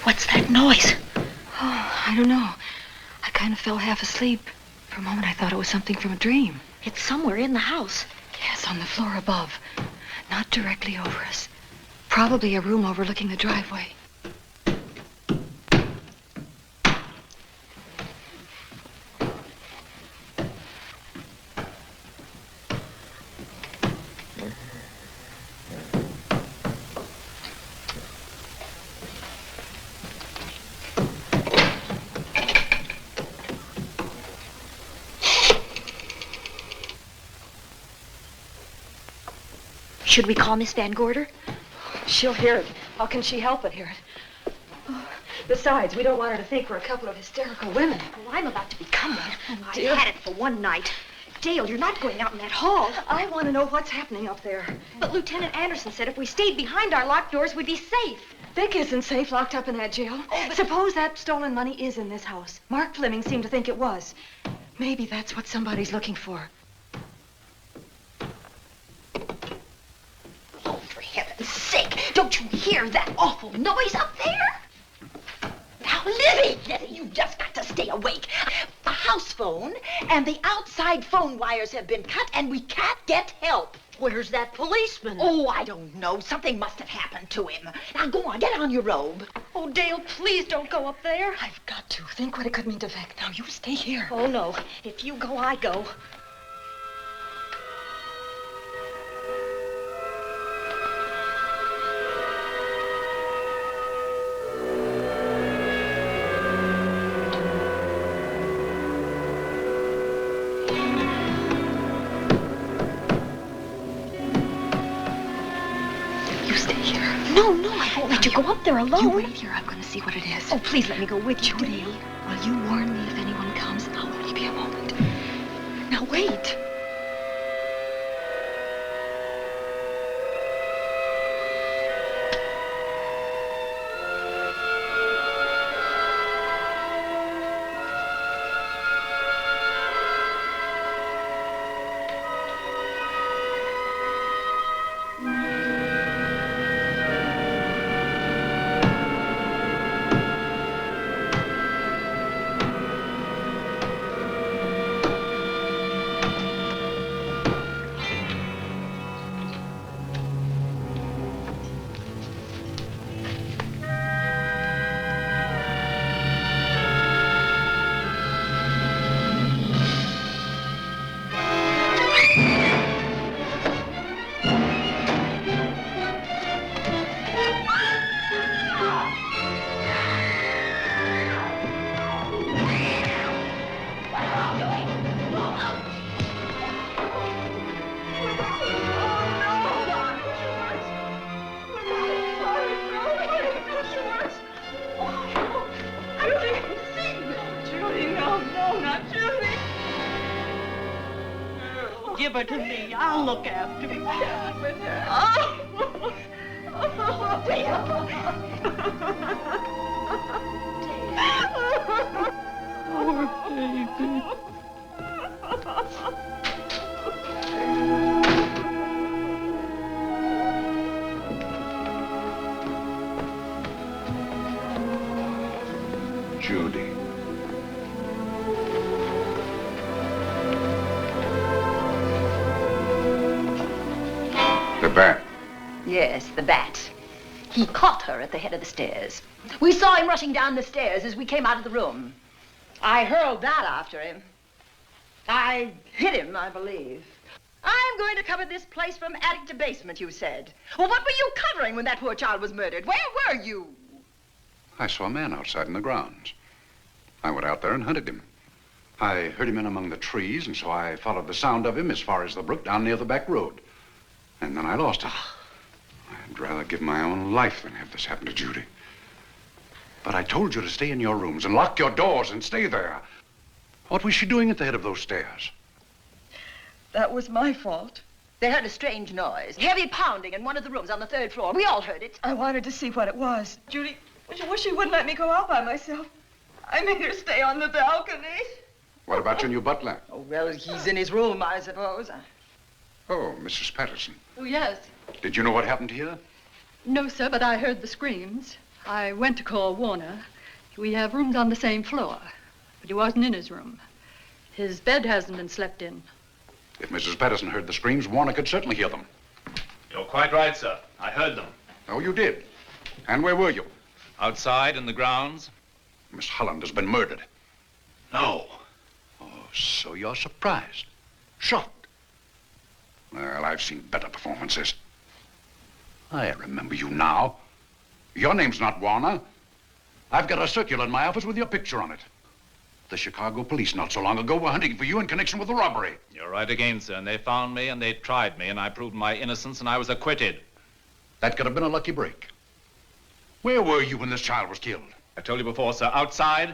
What's that noise? Oh, I don't know. I kind of fell half asleep. For a moment, I thought it was something from a dream. It's somewhere in the house. Yes, on the floor above. Not directly over us. Probably a room overlooking the driveway. Should we call Miss Van Gorder? She'll hear it. How can she help but hear it? Oh, besides, we don't want her to think we're a couple of hysterical women. Well, I'm about to become one. Oh, Dear. I had it for one night. Dale, you're not going out in that hall. I want to know what's happening up there. But Lieutenant Anderson said if we stayed behind our locked doors, we'd be safe. Vic isn't safe locked up in that jail. Oh, but... Suppose that stolen money is in this house. Mark Fleming seemed to think it was. Maybe that's what somebody's looking for. Oh, for heaven's sake, don't you hear that awful noise up there? Now, Livy, you've just got to stay awake. The house phone and the outside phone wires have been cut, and we can't get help. Where's that policeman? Oh, I don't know. Something must have happened to him. Now, go on, get on your robe. Oh, Dale, please don't go up there. I've got to. Think what it could mean to Vic. Now, you stay here. Oh, no. If you go, I go. No, I won't let you go up there alone. You wait here. I'm going to see what it is. Oh, please let me go with you, Judy, Dale. will you warn me if anyone comes? I'll only be a moment. Now, wait. Give her to me. I'll look after her. Careful with her. Poor baby. Judy. Yes, the bat. He caught her at the head of the stairs. We saw him rushing down the stairs as we came out of the room. I hurled that after him. I hit him, I believe. I'm going to cover this place from attic to basement, you said. Well, what were you covering when that poor child was murdered? Where were you? I saw a man outside in the grounds. I went out there and hunted him. I heard him in among the trees, and so I followed the sound of him as far as the brook down near the back road. And then I lost him. I'd rather give my own life than have this happen to Judy. But I told you to stay in your rooms and lock your doors and stay there. What was she doing at the head of those stairs? That was my fault. They heard a strange noise. Heavy pounding in one of the rooms on the 3rd floor. We all heard it. I wanted to see what it was. Judy, I wish she wouldn't let me go out by myself. I made her stay on the balcony. What about your new butler? Oh, well, he's in his room, I suppose. Oh, Mrs. Patterson. Oh, yes. Did you know what happened here? No, sir, but I heard the screams. I went to call Warner. We have rooms on the same floor, but he wasn't in his room. His bed hasn't been slept in. If Mrs. Patterson heard the screams, Warner could certainly hear them. You're quite right, sir. I heard them. Oh, you did? And where were you? Outside in the grounds. Miss Holland has been murdered. No. Oh, so you're surprised. Shocked. Well, I've seen better performances. I remember you now. Your name's not Warner. I've got a circular in my office with your picture on it. The Chicago police not so long ago were hunting for you in connection with the robbery. You're right again, sir. And they found me and they tried me and I proved my innocence and I was acquitted. That could have been a lucky break. Where were you when this child was killed? I told you before, sir. Outside.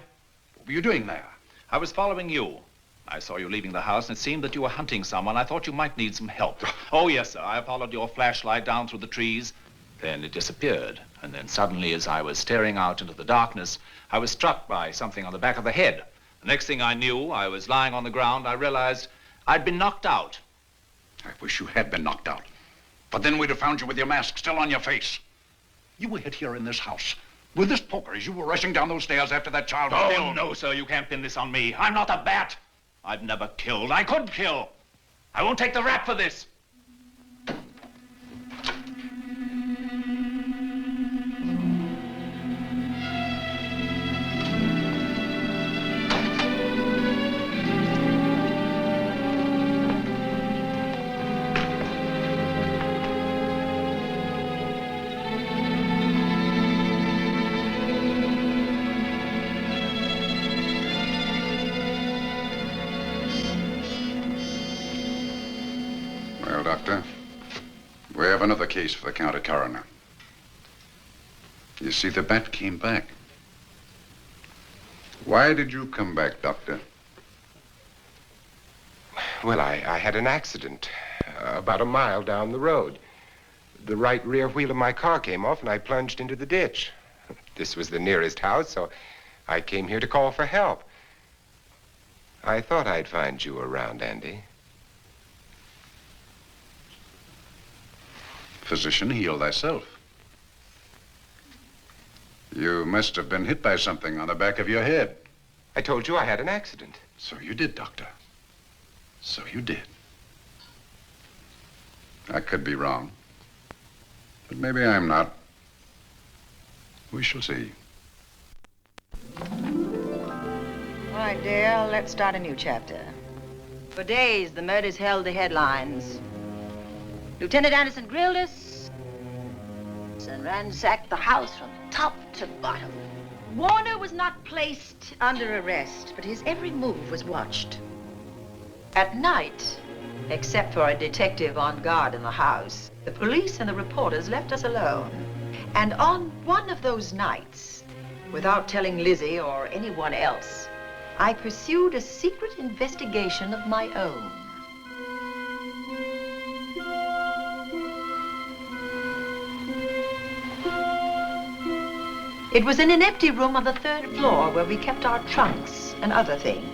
What were you doing there? I was following you. I saw you leaving the house and it seemed that you were hunting someone. I thought you might need some help. Oh, yes, sir. I followed your flashlight down through the trees. Then it disappeared. And then suddenly, as I was staring out into the darkness, I was struck by something on the back of the head. The next thing I knew, I was lying on the ground. I realized I'd been knocked out. I wish you had been knocked out. But then we'd have found you with your mask still on your face. You were hit here in this house with this poker as you were rushing down those stairs after that child was killed. Oh, no, sir. You can't pin this on me. I'm not a bat. I've never killed. I could kill. I won't take the rap for this. Well, Doctor, we have another case for the county coroner. You see, the bat came back. Why did you come back, Doctor? Well, I had an accident about a mile down the road. The right rear wheel of my car came off and I plunged into the ditch. This was the nearest house, so I came here to call for help. I thought I'd find you around, Andy. Physician, heal thyself. You must have been hit by something on the back of your head. I told you I had an accident. So you did, Doctor. So you did. I could be wrong. But maybe I'm not. We shall see. All right, dear, let's start a new chapter. For days, the murders held the headlines. Lieutenant Anderson grilled us and ransacked the house from top to bottom. Warner was not placed under arrest, but his every move was watched. At night, except for a detective on guard in the house, the police and the reporters left us alone. And on one of those nights, without telling Lizzie or anyone else, I pursued a secret investigation of my own. It was in an empty room on the 3rd floor where we kept our trunks and other things.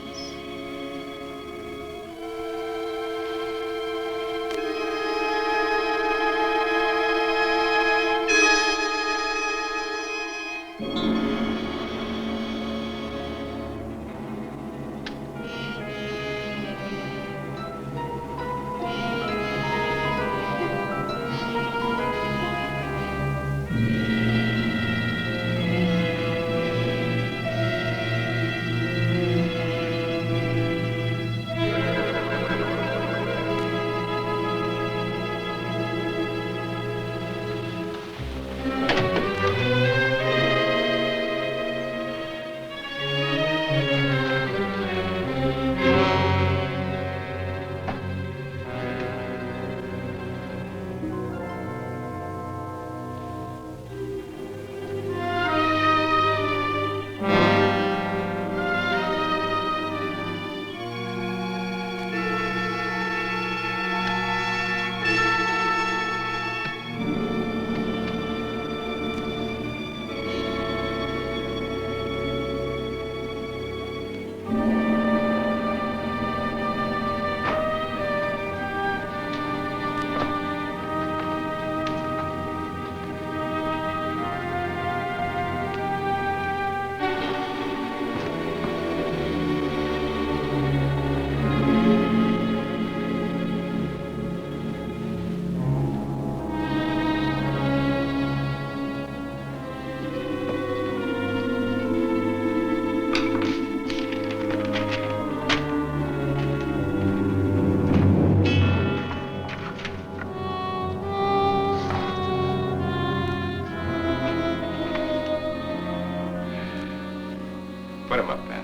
Put him up, Pat.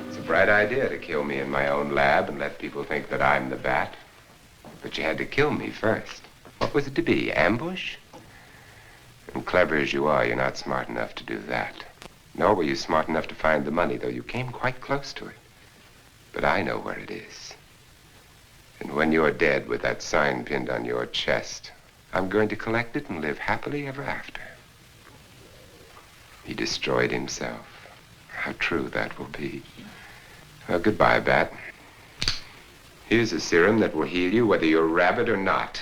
It's a bright idea to kill me in my own lab and let people think that I'm the bat. But you had to kill me first. What was it to be, ambush? And clever as you are, you're not smart enough to do that. Nor were you smart enough to find the money, though you came quite close to it. But I know where it is. And when you're dead with that sign pinned on your chest, I'm going to collect it and live happily ever after. He destroyed himself. How true that will be. Well, goodbye, Bat. Here's a serum that will heal you whether you're a rabbit or not.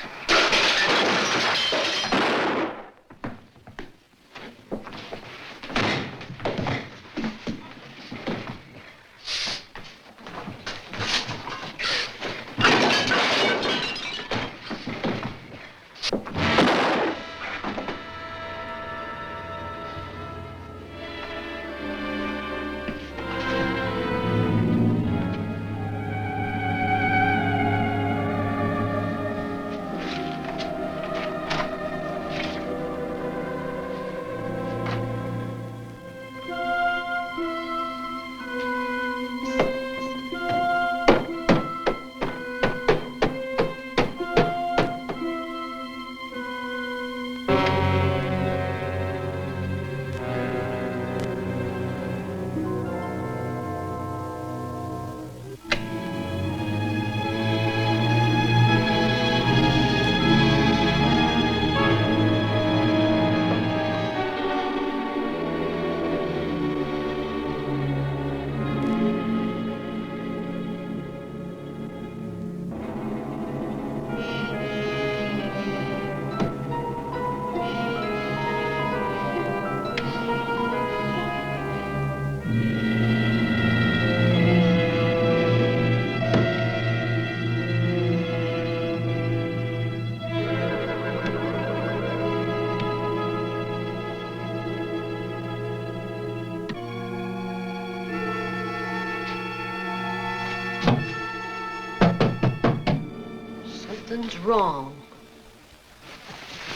Something's wrong.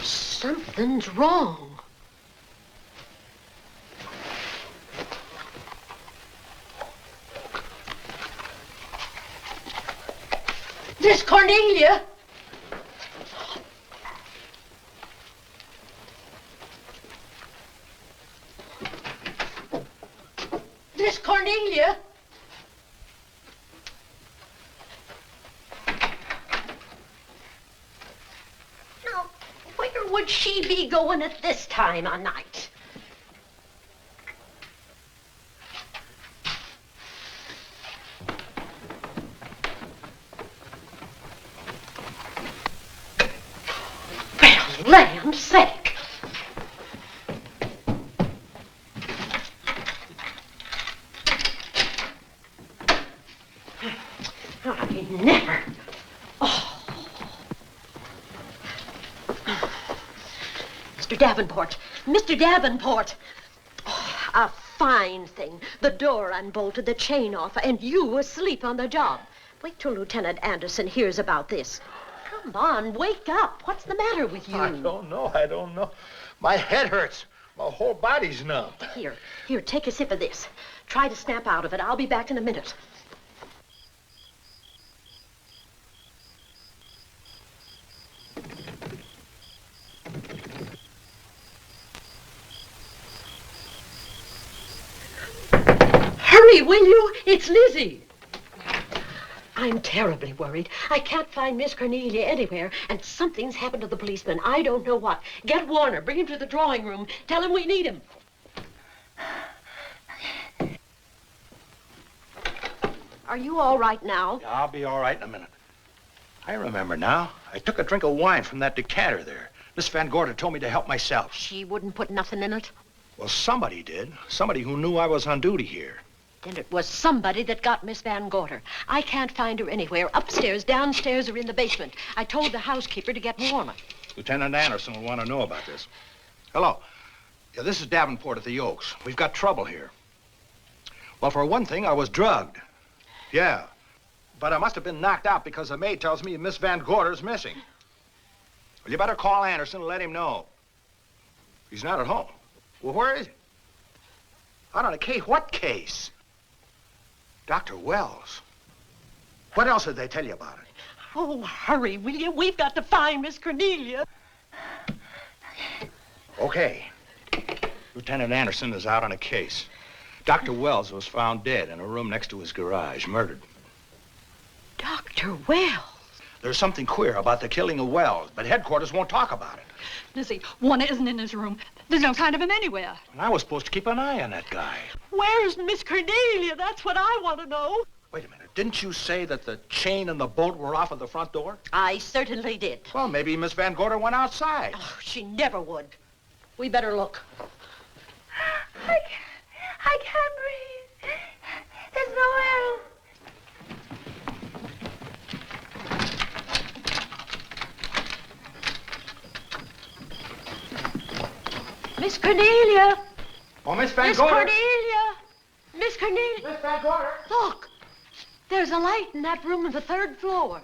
Something's wrong. Miss Cornelia! Miss Cornelia! Now, where would she be going at this time of night? Well, land's sake! I never. Oh. Mr. Davenport. Mr. Davenport. Oh, a fine thing. The door unbolted, the chain off, and you asleep on the job. Wait till Lieutenant Anderson hears about this. Come on, wake up. What's the matter with you? I don't know. My head hurts. My whole body's numb. Here, take a sip of this. Try to snap out of it. I'll be back in a minute. Hurry, will you? It's Lizzie. I'm terribly worried. I can't find Miss Cornelia anywhere, and something's happened to the policeman. I don't know what. Get Warner. Bring him to the drawing room. Tell him we need him. Are you all right now? Yeah, I'll be all right in a minute. I remember now. I took a drink of wine from that decanter there. Miss Van Gorder told me to help myself. She wouldn't put nothing in it? Well, somebody did. Somebody who knew I was on duty here. Then it was somebody that got Miss Van Gorder. I can't find her anywhere. Upstairs, downstairs, or in the basement. I told the housekeeper to get Warner. Lieutenant Anderson will want to know about this. Hello. Yeah, this is Davenport at the Oaks. We've got trouble here. Well, for one thing, I was drugged. Yeah. But I must have been knocked out because the maid tells me Miss Van Gorder's missing. Well, you better call Anderson and let him know. He's not at home. Well, where is he? Out on a case? What case? Dr. Wells. What else did they tell you about it? Oh, hurry, will you? We've got to find Miss Cornelia. Okay. Lieutenant Anderson is out on a case. Dr. Wells was found dead in a room next to his garage, murdered. Dr. Wells? There's something queer about the killing of Wells, but headquarters won't talk about it. Lizzie, Warner isn't in his room. There's no sign of him anywhere. And I was supposed to keep an eye on that guy. Where's Miss Cornelia? That's what I want to know. Wait a minute. Didn't you say that the chain and the bolt were off of the front door? I certainly did. Well, maybe Miss Van Gorder went outside. Oh, she never would. We better look. I can't breathe. There's no air. Miss Cornelia! Oh, Miss Van Miss Gorder! Cornelia! Miss Cornelia! Miss Van Gorder! Look! There's a light in that room on the 3rd floor.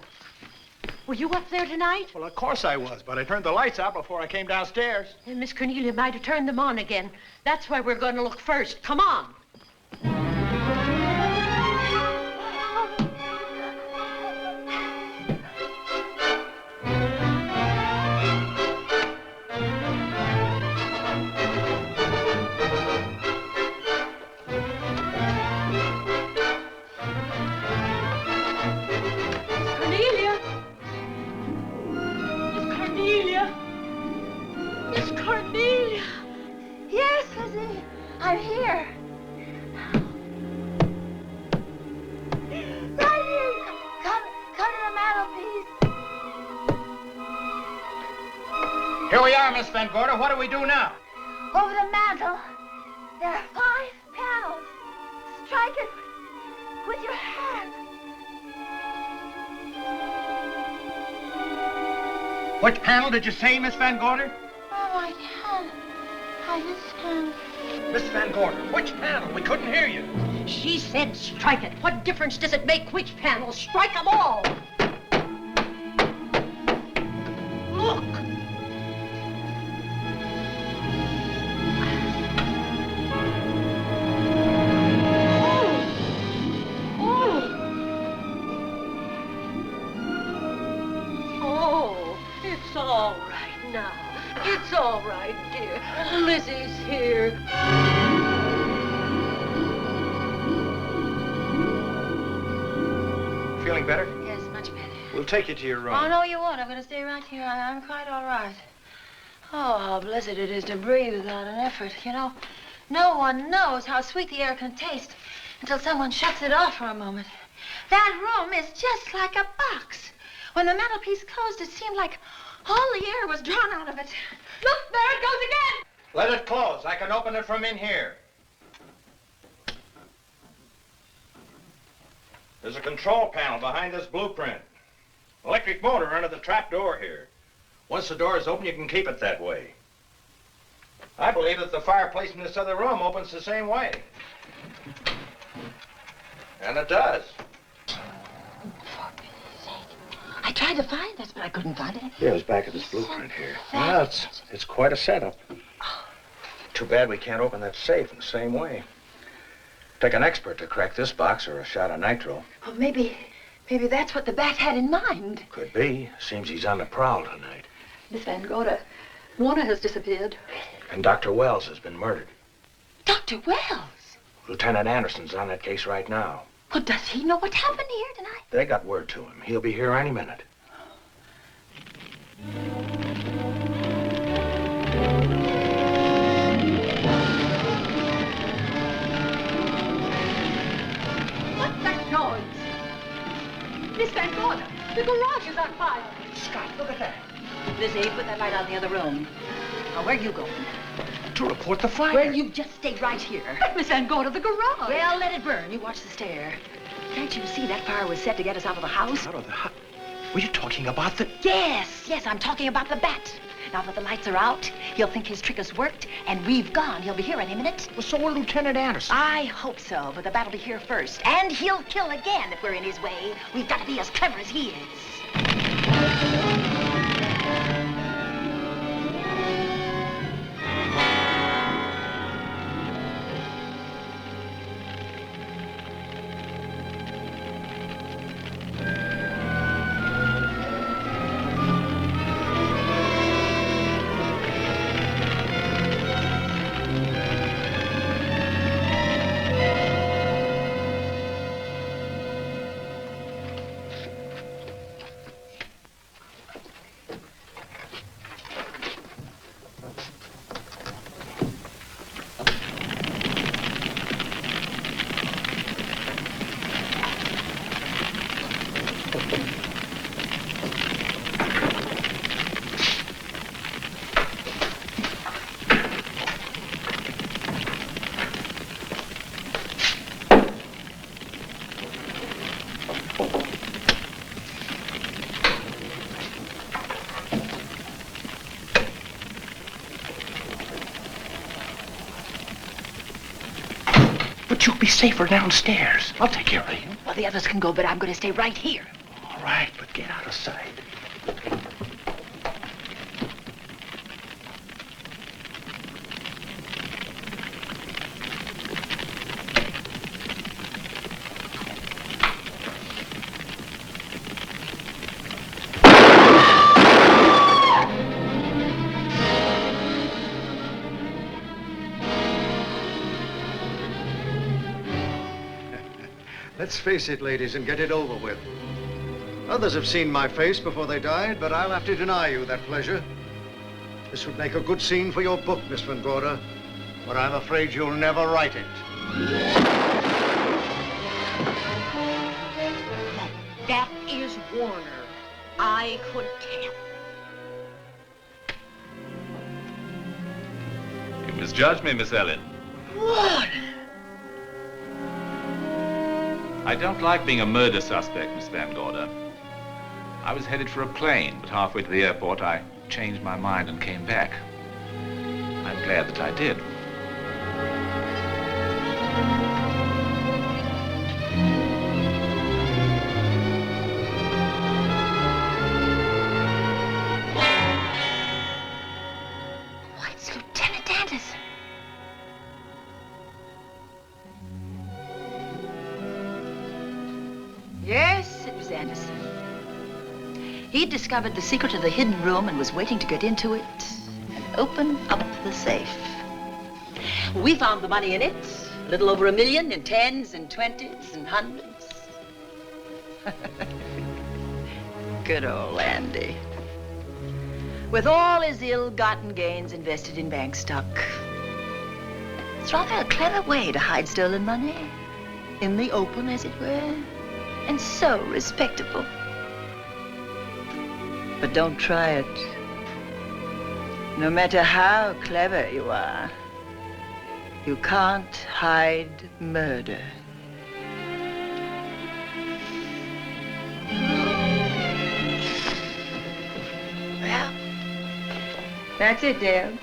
Were you up there tonight? Well, of course I was, but I turned the lights out before I came downstairs. And Miss Cornelia might have turned them on again. That's why we're going to look first. Come on. Miss Cornelia! Yes, Lizzie. I'm here. Right here. Come to the mantelpiece. Here we are, Miss Van Gorder. What do we do now? Over the mantel, there are 5 panels. Strike it with your hand. Which panel did you say, Miss Van Gorder? Oh, I can't. I just can't. Miss Van Gorder, which panel? We couldn't hear you. She said strike it. What difference does it make which panel? Strike them all. Look. Oh, it's all right now. It's all right, dear. Lizzie's here. Feeling better? Yes, much better. We'll take you to your room. Oh, no, you won't. I'm going to stay right here. I'm quite all right. Oh, how blessed it is to breathe without an effort. You know, no one knows how sweet the air can taste until someone shuts it off for a moment. That room is just like a box. When the mantelpiece closed, it seemed like all the air was drawn out of it. Look, there it goes again. Let it close. I can open it from in here. There's a control panel behind this blueprint. Electric motor under the trap door here. Once the door is open, you can keep it that way. I believe that the fireplace in this other room opens the same way. And it does. I tried to find this, but I couldn't find it. Yeah, it was back of this blueprint here. Well, it's quite a setup. Too bad we can't open that safe in the same way. Take an expert to crack this box or a shot of nitro. Well, maybe that's what the bat had in mind. Could be. Seems he's on the prowl tonight. Miss Van Gorder, Warner has disappeared. And Dr. Wells has been murdered. Dr. Wells? Lieutenant Anderson's on that case right now. Well, does he know what happened here tonight? They got word to him. He'll be here any minute. What's that noise? Miss Van Gorder, the garage is on fire. Scott, look at that. Lizzie, put that light on the other room. Now, where are you going? To report the fire. Well, you just stay right here. But Miss Van Gorder, the garage. Well, let it burn. You watch the stair. Can't you see that fire was set to get us out of the house? Out of the house? Were you talking about the... Yes, I'm talking about the bat. Now that the lights are out, he'll think his trick has worked, and we've gone. He'll be here any minute. Well, so will Lieutenant Anderson. I hope so, but the bat will be here first. And he'll kill again if we're in his way. We've got to be as clever as he is. But you'll be safer downstairs. I'll take care of you. Well, the others can go, but I'm going to stay right here. All right, but get out of sight. Let's face it, ladies, and get it over with. Others have seen my face before they died, but I'll have to deny you that pleasure. This would make a good scene for your book, Miss Van Gorder, but I'm afraid you'll never write it. That is Warner. I could tell. You misjudged me, Miss Ellen. Warner! I don't like being a murder suspect, Miss Van Gorder. I was headed for a plane, but halfway to the airport, I changed my mind and came back. I'm glad that I did. Why, it's Lieutenant Anderson. Yes, it was Anderson. He'd discovered the secret of the hidden room and was waiting to get into it and open up the safe. We found the money in it, a little over $1 million in 10s and 20s and 100s. Good old Andy. With all his ill-gotten gains invested in bank stock. It's rather a clever way to hide stolen money. In the open, as it were. And so respectable. But don't try it. No matter how clever you are, you can't hide murder. Well, that's it, Dale.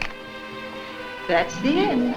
That's the end.